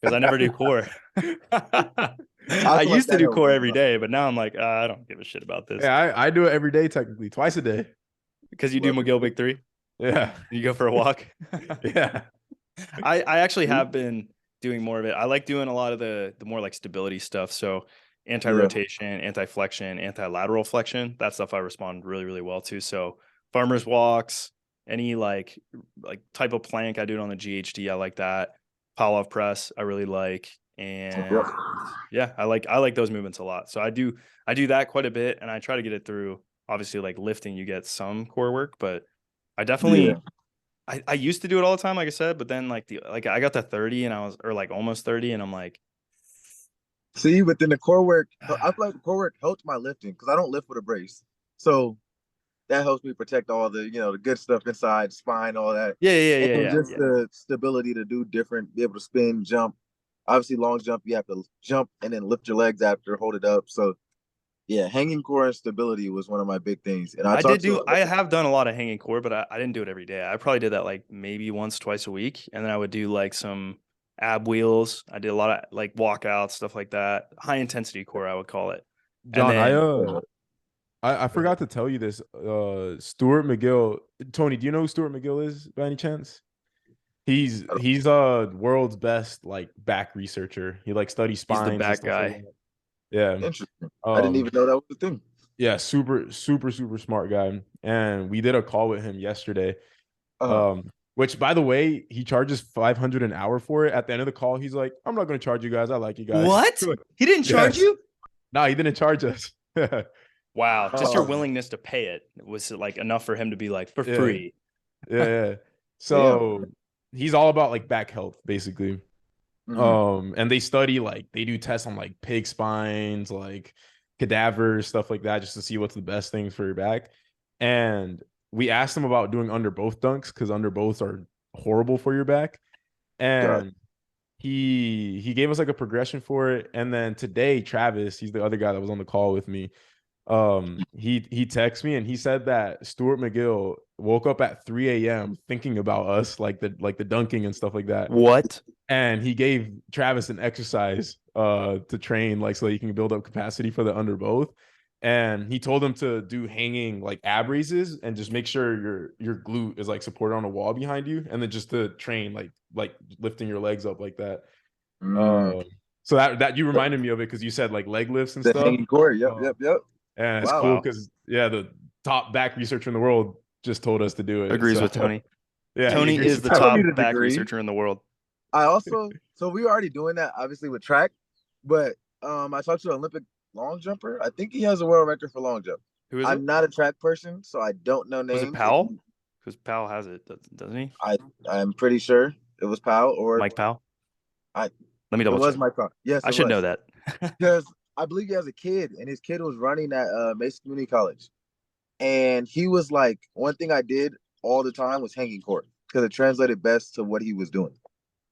because I never do core. I feel like used to that do helps core as every well. day, but now I'm like, I don't give a shit about this. Yeah, I do it every day, technically, twice a day. Because you do Love it. McGill Big Three. Yeah. You go for a walk. Yeah. I actually have been doing more of it. I like doing a lot of the more like stability stuff. So anti-rotation, anti-flexion, anti-lateral flexion. That stuff I respond really, really well to. So farmers walks, any like type of plank, I do it on the GHD. I like that. Pavlov press, I really like. And yeah, I like those movements a lot. So I do that quite a bit, and I try to get it through. Obviously, like lifting, you get some core work, but I definitely I used to do it all the time, like I said, but then like I got to 30 and I was, or like almost 30, and I'm like, See, within the core work, I feel like the core work helped my lifting because I don't lift with a brace. So that helps me protect all the, the good stuff inside, spine, all that. And just the stability to do different, be able to spin, jump. Obviously, long jump, you have to jump and then lift your legs after, hold it up. So yeah, hanging core and stability was one of my big things. And I have done a lot of hanging core, but I didn't do it every day. I probably did that like maybe once, twice a week. And then I would do like some ab wheels. I did a lot of like walkouts, stuff like that. High intensity core, I would call it. John, And then, I forgot to tell you this. Stuart McGill. Tony, do you know who Stuart McGill is by any chance? He's world's best like back researcher. He like studies he's the spines and back stuff like guy. that. Yeah. Interesting. I didn't even know that was the thing. Yeah, super smart guy. And we did a call with him yesterday. Which by the way, he charges $500 an hour for it. At the end of the call, he's like, I'm not gonna charge you guys. I like you guys. What? He didn't charge you? No, he didn't charge us. Wow. Just your willingness to pay it was like enough for him to be like for free. Yeah. So he's all about like back health, basically. And they study like they do tests on like pig spines, like cadavers, stuff like that, just to see what's the best things for your back. And we asked him about doing under both dunks because under boths are horrible for your back. And he gave us like a progression for it. And then today, Travis, he's the other guy that was on the call with me. He texted me and he said that Stuart McGill woke up at 3 a.m. thinking about us, like the dunking and stuff like that. What? And he gave Travis an exercise to train, like so that he can build up capacity for the under both. And he told him to do hanging like ab raises and just make sure your glute is like supported on a wall behind you, and then just to train like lifting your legs up like that. So that you reminded me of it because you said like leg lifts and the stuff. Hanging core, yep. And it's cool because the top back researcher in the world just told us to do it. Agrees with Tony. Yeah, Tony is the top back researcher in the world. So we were already doing that obviously with track, but I talked to an Olympic long jumper. I think he has a world record for long jump. Who is it? I'm not a track person, so I don't know names. Was it Powell? Because Powell has it, doesn't he? I'm pretty sure it was Powell or Mike Powell. Let me double check. It was Mike Powell. Yes, I should know that. Because I believe he has a kid, and his kid was running at Mason Community College. And he was like, one thing I did all the time was hanging core because it translated best to what he was doing.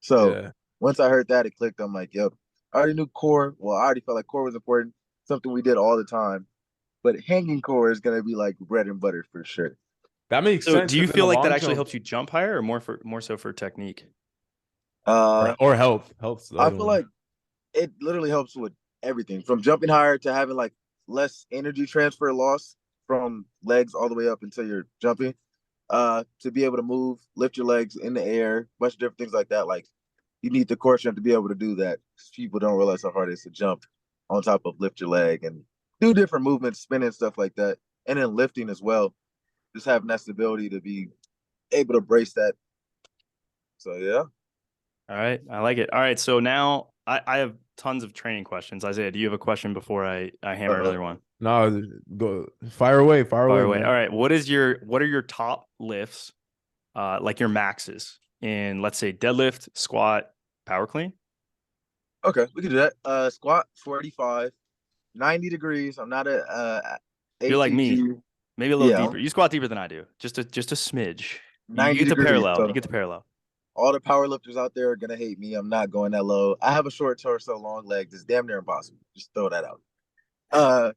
So once I heard that, it clicked. I'm like, yep, I already knew core. Well, I already felt like core was important, something we did all the time. But hanging core is going to be like bread and butter for sure. That makes sense. Do you feel like that actually helps you jump higher or more so for technique? Or health. I feel like it literally helps with everything from jumping higher to having like less energy transfer loss from legs all the way up until you're jumping, to be able to move, lift your legs in the air, a bunch of different things like that. Like you need the core strength to be able to do that. People don't realize how hard it is to jump on top of lift your leg and do different movements, spinning, stuff like that. And then lifting as well, just having that stability to be able to brace that. So yeah. All right, I like it. All right, so now I have tons of training questions. Isaiah, do you have a question before I hammer another one? No, go fire away. All right. What are your top lifts, like your maxes in, let's say, deadlift, squat, power clean? Okay, we can do that. Squat 45, 90 degrees. I'm not a you're like me, maybe a little deeper. You squat deeper than I do, just a smidge. You get the parallel. So you get the parallel. All the power lifters out there are gonna hate me. I'm not going that low. I have a short torso, long legs. It's damn near impossible. Just throw that out.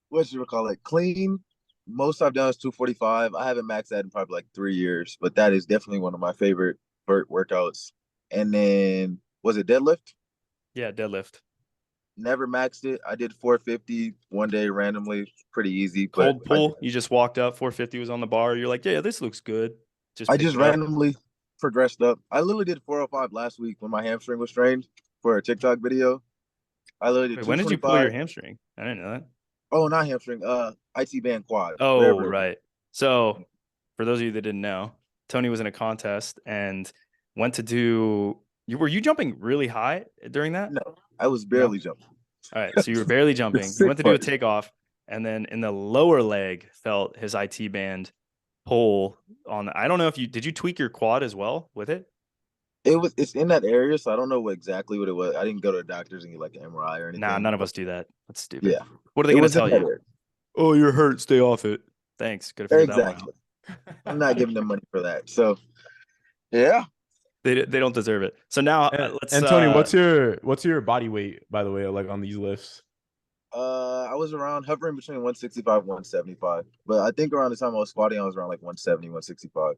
What you would call it? Clean. Most I've done is 245. I haven't maxed that in probably like 3 years, but that is definitely one of my favorite workouts. And then Was it deadlift? Yeah, deadlift. Never maxed it. I did 450 one day randomly. Pretty easy, but Cold pull. You just walked up, 450 was on the bar. You're like, yeah, this looks good. Just I picked just it up. randomly progressed up. I literally did 405 last week when my hamstring was strained for a TikTok video. I literally did Wait, when did you pull your 225. hamstring? I didn't know that. Oh, not hamstring. IT band quad. Oh, Whatever. right. So for those of you that didn't know, Tony was in a contest and went to do were you jumping really high during that? No, I was No? barely jumping. All right. So you were barely jumping. You Sick went to do a part. takeoff, and then in the lower leg felt his IT band pull on I don't know if you did you tweak your quad as well with it? It's in that area, so I don't know exactly what it was. I didn't go to the doctors and get like an MRI or Nah, anything. none of us do that. That's stupid. Yeah. What are they It going to was in tell that you? area. Oh, you're hurt. Stay off it. Thanks. Could have figured that one Exactly. out. I'm not giving them money for that. So yeah. They don't deserve it. So now let's And Tony, what's your body weight, by the way, like on these lifts? I was around hovering between 165 and 175. But I think around the time I was squatting, I was around like 170, 165.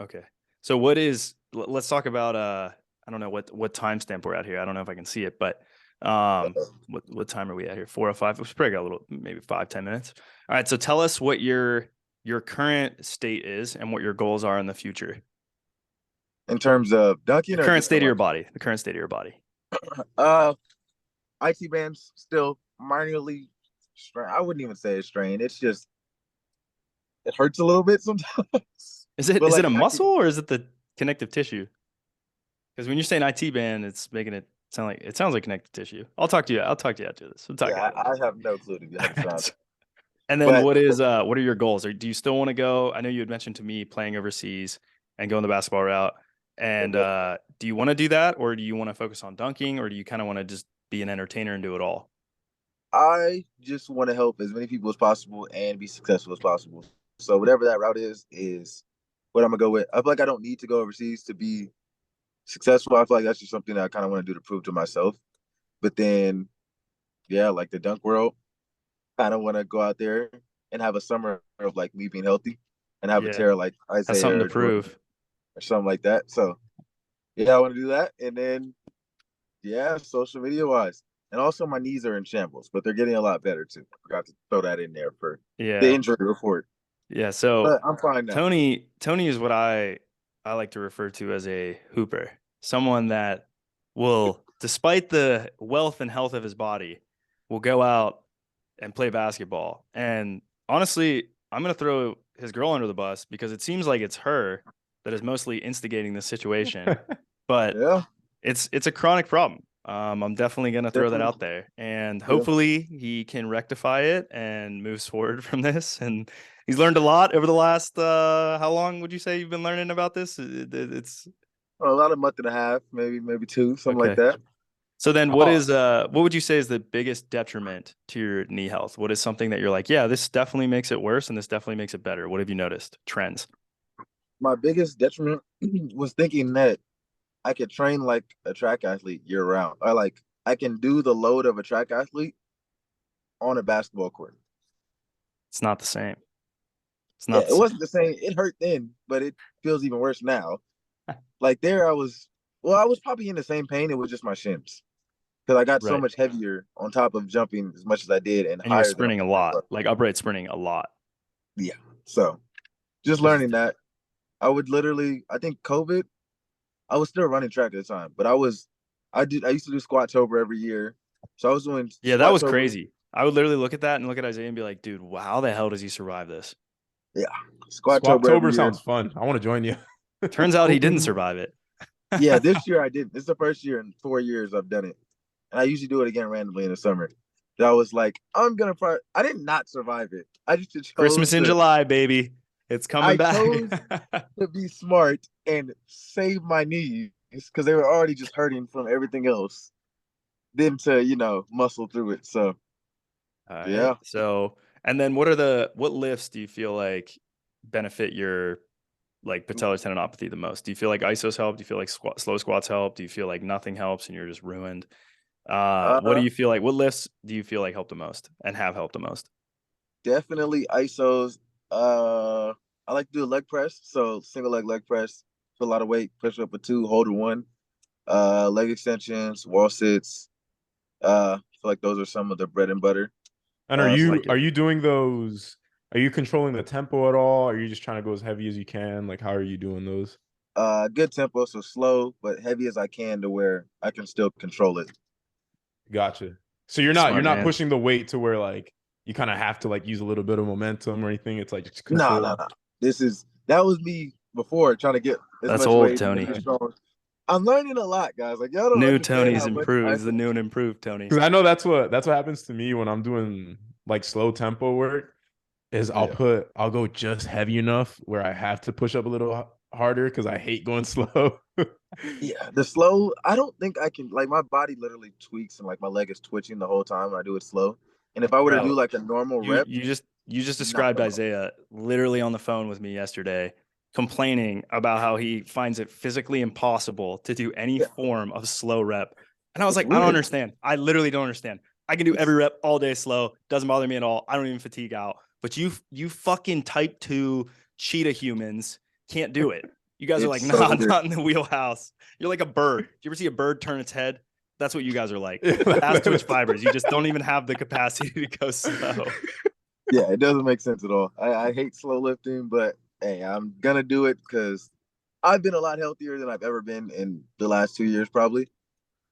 Okay. So let's talk about I don't know what timestamp we're at here. I don't know if I can see it, but what time are we at here? 4:05. We've probably got a little, maybe 5-10 minutes. All right. So tell us what your current state is and what your goals are in the future. In terms of dunking, The or current just state of your body. The current state of your body. IT bands still minorly strained. I wouldn't even say it's strained. It's just it hurts a little bit sometimes. Is it But like a muscle or is it the connective tissue? Because when you're saying IT band, it's making it sounds like connective tissue. I'll talk to you after this. We'll talk yeah, about I have no clue to be honest. And then But what are your goals? Or do you still want to go? I know you had mentioned to me playing overseas and going the basketball route. And do you want to do that, or do you want to focus on dunking, or do you kind of want to just be an entertainer and do it all? I just want to help as many people as possible and be successful as possible. So whatever that route is what I'm gonna go with. I feel like I don't need to go overseas to be successful. I feel like that's just something that I kind of want to do to prove to myself. But then, yeah, like the dunk world, kind of want to go out there and have a summer of like me being healthy and have a Yeah, tear like that's something Isaiah to or Jordan prove. or something like that. So yeah, I want to do that. And then yeah, social media wise. And also my knees are in shambles, but they're getting a lot better too. I forgot to throw that in there for the Yeah, injury report. yeah. So But I'm fine now. Tony is what I like to refer to as a hooper, someone that will, despite the wealth and health of his body, will go out and play basketball. And honestly, I'm going to throw his girl under the bus because it seems like it's her that is mostly instigating this situation. But Yeah, it's a chronic problem. I'm definitely going to throw that definitely. out there, and Yeah. hopefully he can rectify it and moves forward from this. And he's learned a lot over the last how long would you say you've been learning about this? It's About a month and a half, maybe two, something like okay. that. So then what would you say is the biggest detriment to your knee health? What is something that you're like, yeah, this definitely makes it worse and this definitely makes it better? What have you noticed? Trends? My biggest detriment was thinking that I could train like a track athlete year round. Or like I can do the load of a track athlete on a basketball court. It's not the same. It's Yeah, not the it same. wasn't the same. It hurt then, but it feels even worse now. Like there I was probably in the same pain. It was just my shins. Because I got so Right. much heavier on top of jumping as much as I did and And you were higher than sprinting a lot, like upright sprinting a lot. yeah. So just learning that. I would literally, I think COVID, I was still running track at the time, but I used to do Squattober every year. So I was doing Yeah, that was Squattober. crazy. I would literally look at that and look at Isaiah and be like, dude, how the hell does he survive this? Yeah. Squattober every Squattober year. sounds fun. I want to join you. Turns out he didn't survive it. Yeah, this year I did. This is the first year in 4 years I've done it. And I usually do it again randomly in the summer. That I was like, I did not survive it. I just chose Christmas in July, baby. It's coming I back. chose to be smart and save my knees because they were already just hurting from everything else than to, muscle through it. So All right. yeah. So, and then what lifts do you feel like benefit your like patellar tendinopathy the most? Do you feel like isos help? Do you feel like slow squats help? Do you feel like nothing helps and you're just ruined? What do you feel like? What lifts do you feel like help the most and have helped the most? Definitely isos. I like to do a leg press. So single leg press, put a lot of weight, push up with 2, hold a 1. leg extensions, wall sits. I feel like those are some of the bread and butter. And are you doing those? Are you controlling the tempo at all? Are you just trying to go as heavy as you can? Like, how are you doing those? Good tempo, so slow but heavy as I can to where I can still control it. Gotcha. So you're Smart not man. pushing the weight to where like you kind of have to like use a little bit of momentum or anything. It's like just No, control. no, no. That was me before trying to get as That's much old, weight and Tony. as strong. I'm learning a lot, guys. Like y'all don't New understand Tony's how much I improved. It's the new and improved Tony. Because I know that's what happens to me when I'm doing like slow tempo work. Is yeah. I'll go just heavy enough where I have to push up a little harder because I hate going slow. Yeah, the slow, I don't think I can, like, my body literally tweaks and like my leg is twitching the whole time when I do it slow. And if I were to do Bro, like a normal you rep, you just not described gonna. Isaiah literally on the phone with me yesterday, complaining about how he finds it physically impossible to do any Yeah, form of slow rep. And I was it's like, I don't weird. understand. I literally don't understand. I can do every rep all day slow. Doesn't bother me at all. I don't even fatigue out. But you fucking type 2 cheetah humans can't do it. You guys are like, It's so nah, weird. not in the wheelhouse. You're like a bird. Do you ever see a bird turn its head? That's what you guys are like. Yeah, Fast twitch fibers. You just don't even have the capacity to go slow. Yeah, it doesn't make sense at all. I hate slow lifting, but hey, I'm gonna do it because I've been a lot healthier than I've ever been in the last 2 years, probably.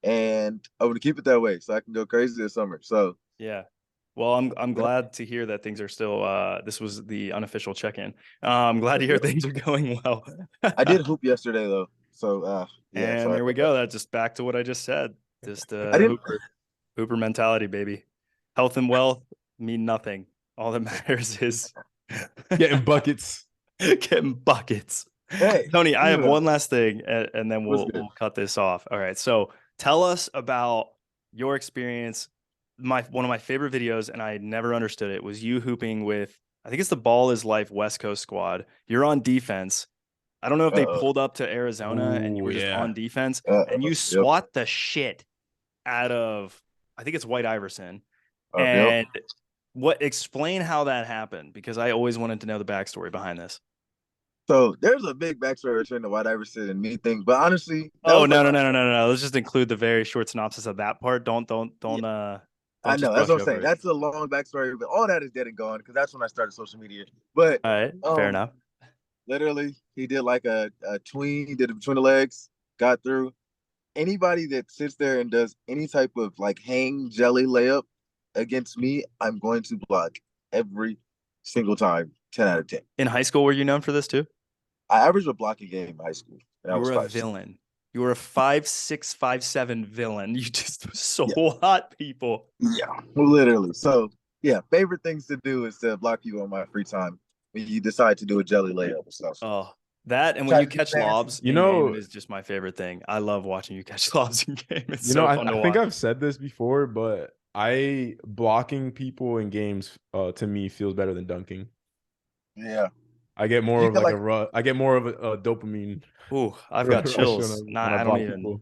And I'm gonna keep it that way so I can go crazy this summer. So Yeah. Well, I'm glad to hear that things are still this was the unofficial check-in. I'm glad to hear things are going well. I did hoop yesterday though. So yeah, And sorry there we about go. That's just back to what I just said. Just that. I didn't hooper mentality, baby. Health and wealth mean nothing. All that matters is getting buckets. getting buckets. hey, Tony, I you have know, one last thing, and then what's we'll good. cut this off. All right. So tell us about your experience. One of my favorite videos, and I never understood it, was you hooping with, I think it's the Ball is Life West Coast squad. You're on defense. I don't know if they Uh-oh. pulled up to Arizona and you Ooh, were just yeah. on defense, and you Yep. swat the shit out of, I think it's White Iverson. Yep. And explain how that happened, because I always wanted to know the backstory behind this. So there's a big backstory between the White Iverson and me thing, but honestly, that Oh, was like no, no, my no, no, no, no. Let's just include the very short synopsis of that part. Don't yeah, I don't just know that's brush what I'm over saying. it. That's a long backstory, but all that is dead and gone because that's when I started social media. But All right, fair enough. literally, he did like a tween, he did it between the legs, got through. Anybody that sits there and does any type of like hang jelly layup against me, I'm going to block every single time, 10 out of 10. In high school, were you known for this too? I averaged a blocking game in high school, and I You was were a 5'6". villain. You were a 5'6", 5'7" villain. You just so Yeah, hot people. yeah, literally. So yeah, favorite things to do is to block you on my free time when you decide to do a jelly layup and stuff. Oh, that and when Try you to get catch fancy. lobs You in game know, is just my favorite thing. I love watching you catch lobs in game. It's you know, so fun to I think watch. I've said this before, but I blocking people in games to me feels better than dunking. Yeah, I get if more you of get like like, a I get more of a dopamine Ooh, I've got rush chills. when Nah, I I don't block even. people.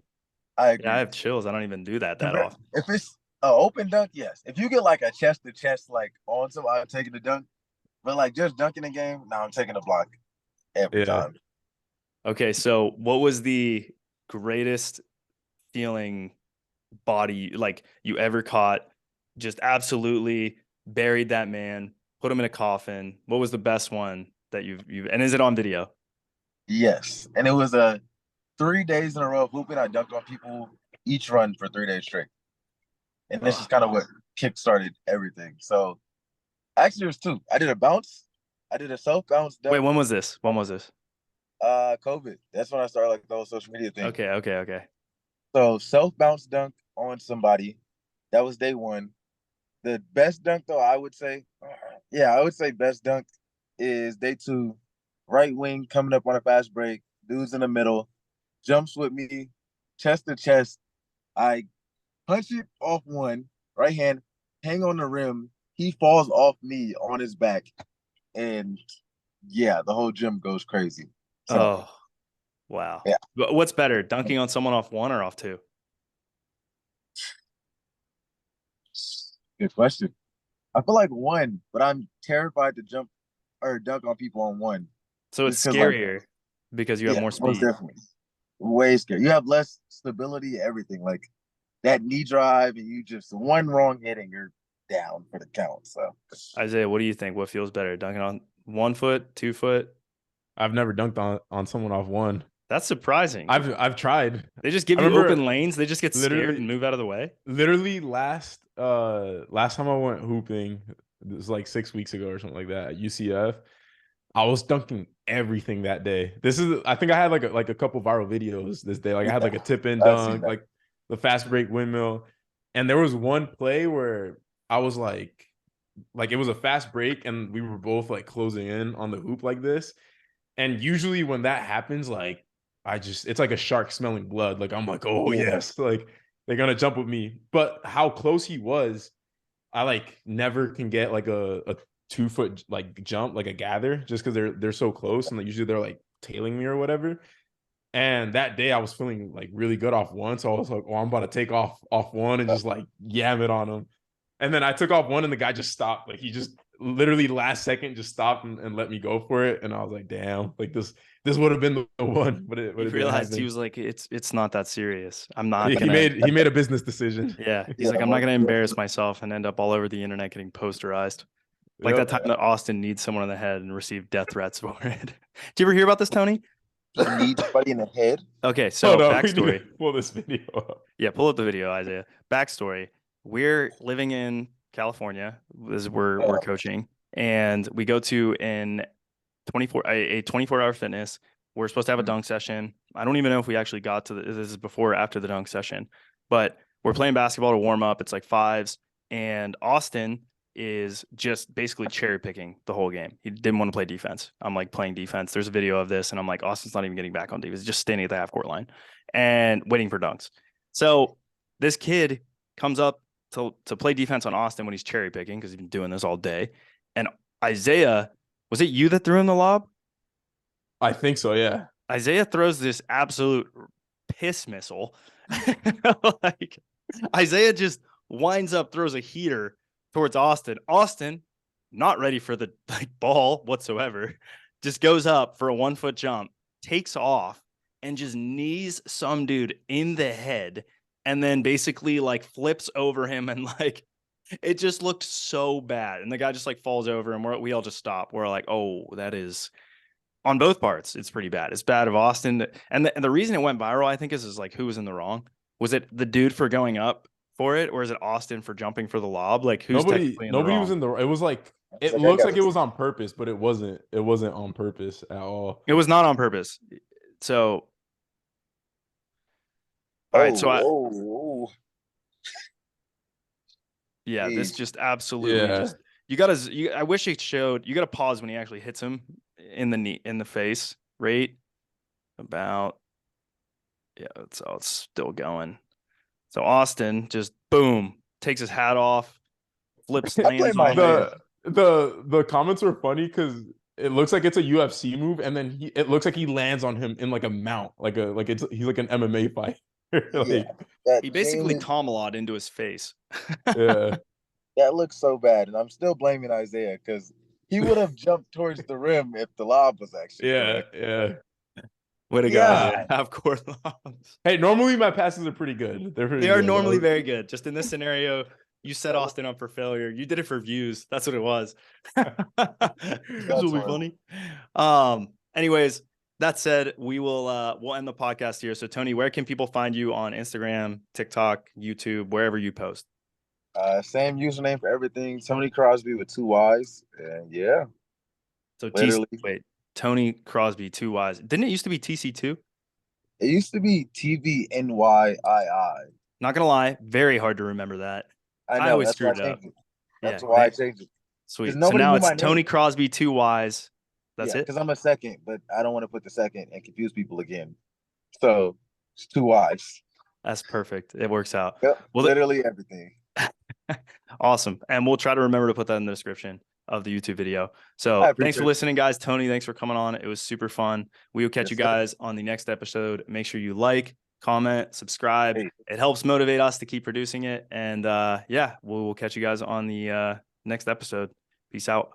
I Yeah, I agree. have chills. I don't even do that often. If it's an open dunk, yes. If you get like a chest to chest like on somebody, I'm taking the dunk. But like just dunking the game, now I'm taking the block every Yeah. time. Okay, so what was the greatest feeling body like you ever caught? Just absolutely buried that man, put him in a coffin. What was the best one that you've and is it on video? Yes, and it was 3 days in a row of hooping. I dunked on people each run for 3 days straight, and this is Oh, kind of what kick started everything. So actually, there's two. I did a bounce. I did a self bounce wait, dunk. when was this? When was this? COVID. That's when I started like the whole social media thing. Okay, okay, okay. So self bounce dunk on somebody. That was day one. The best dunk though, I would say, yeah, I would say best dunk is day two. Right wing coming up on a fast break. Dude's in the middle, jumps with me, chest to chest. I punch it off one, right hand, hang on the rim. He falls off me on his back. And yeah, the whole gym goes crazy. So Oh, wow. yeah, But what's better, dunking on someone off one or off two? good question. I feel like one, but I'm terrified to jump or dunk on people on one. So Just it's because like, scarier because you have yeah, more most speed. definitely. way scary. You have less stability, everything. Like that knee drive, and you just one wrong hit and you're down for the count. So Isaiah, what do you think? What feels better, dunking on 1 foot, 2 foot? I've never dunked on someone off one. That's surprising. I've tried. They just give I you remember open lanes. They just get scared and move out of the way. Literally last time I went hooping, it was like 6 weeks ago or something like that at UCF. I was dunking everything that day. I think I had like a couple viral videos this day. Like I had like a tip in I've seen dunk, that. like the fast break windmill. And there was one play where I was like it was a fast break and we were both like closing in on the hoop like this. And usually when that happens, like it's like a shark smelling blood. Like I'm like, oh yes, like they're gonna jump with me. But how close he was, I like never can get like a 2 foot like jump, like a gather, just because they're so close and like usually they're like tailing me or whatever. And that day I was feeling like really good off one, so I was like, "Oh, I'm about to take off one and just like yam it on him." And then I took off one, and the guy just stopped. Like he just literally last second just stopped and let me go for it. And I was like, "Damn! Like this would have been the one," but it He didn't realized he happen. was like, it's not that serious. I'm not He gonna. made a business decision. Yeah, he's Yeah, like, I'm not gonna embarrass myself and end up all over the internet getting posterized. Like that Yep. time that Austin needs someone in the head and received death threats for it. Did you ever hear about this, Tony? he needs somebody in the head. Okay, so Hold on, we need to backstory. pull this video up. Yeah, pull up the video, Isaiah. Backstory. We're living in California as we're coaching, and we go to a 24-hour fitness. We're supposed to have a dunk session. I don't even know if we actually got to this is before or after the dunk session, but we're playing basketball to warm up. It's like fives, and Austin is just basically cherry picking the whole game. He didn't want to play defense. I'm like playing defense. There's a video of this, and I'm like, Austin's not even getting back on defense. He's just standing at the half court line and waiting for dunks. So this kid comes up to play defense on Austin when he's cherry picking because he's been doing this all day. And Isaiah, was it you that threw him the lob? I think so, yeah. Isaiah throws this absolute piss missile. Like Isaiah just winds up, throws a heater towards Austin. Austin, not ready for the ball whatsoever, just goes up for a 1 foot jump, takes off, and just knees some dude in the head, and then basically like flips over him, and like it just looked so bad. And the guy just like falls over, and we all just stop. We're like, oh, that is on both parts. It's pretty bad. It's bad of Austin. And the reason it went viral, I think, is like who was in the wrong? Was it the dude for going up for it, or is it Austin for jumping for the lob? Like who's technically in the nobody wrong? was in the. It was like it looks like it was on purpose, but it wasn't. It wasn't on purpose at all. It was not on purpose. So, all right. So yeah, this just absolutely just you gotta. I wish it showed. You gotta pause when he actually hits him in the knee, in the face. Right about. Yeah, it's still going. So Austin just boom takes his hat off, flips lands on him. The comments were funny because it looks like it's a UFC move, and then it looks like he lands on him in like a mount, he's like an MMA fight. Like, he basically Tomalawed into his face. Yeah, that looks so bad, and I'm still blaming Isaiah because he would have jumped towards the rim if the lob was actually correct. Yeah. Way to go, Isaiah. Half court lobs. Hey, normally my passes are pretty good. They are normally very good. Just in this scenario, you set Austin up for failure. You did it for views. That's what it was. This will be funny. Anyways, that said, we'll end the podcast here. So Tony, where can people find you on Instagram, TikTok, YouTube, wherever you post? Same username for everything. Tony Crosby with 2 Y's. And yeah. So wait, Tony Crosby, 2 Y's. Didn't it used to be TC2? It used to be TVNYII. Not gonna lie, very hard to remember that. I always screwed it up. That's why I changed it. Sweet. So now it's Tony Crosby, 2 Y's. That's it? Because I'm a second, but I don't want to put the second and confuse people again. So it's 2 Y's. That's perfect. It works out. Yep, well, literally everything. Awesome. And we'll try to remember to put that in the description of the YouTube video. So thanks for listening, guys. Tony, thanks for coming on. It was super fun. We will catch you guys on the next episode. Make sure you like, comment, subscribe. It helps motivate us to keep producing it. And yeah, we'll catch you guys on the next episode. Peace out.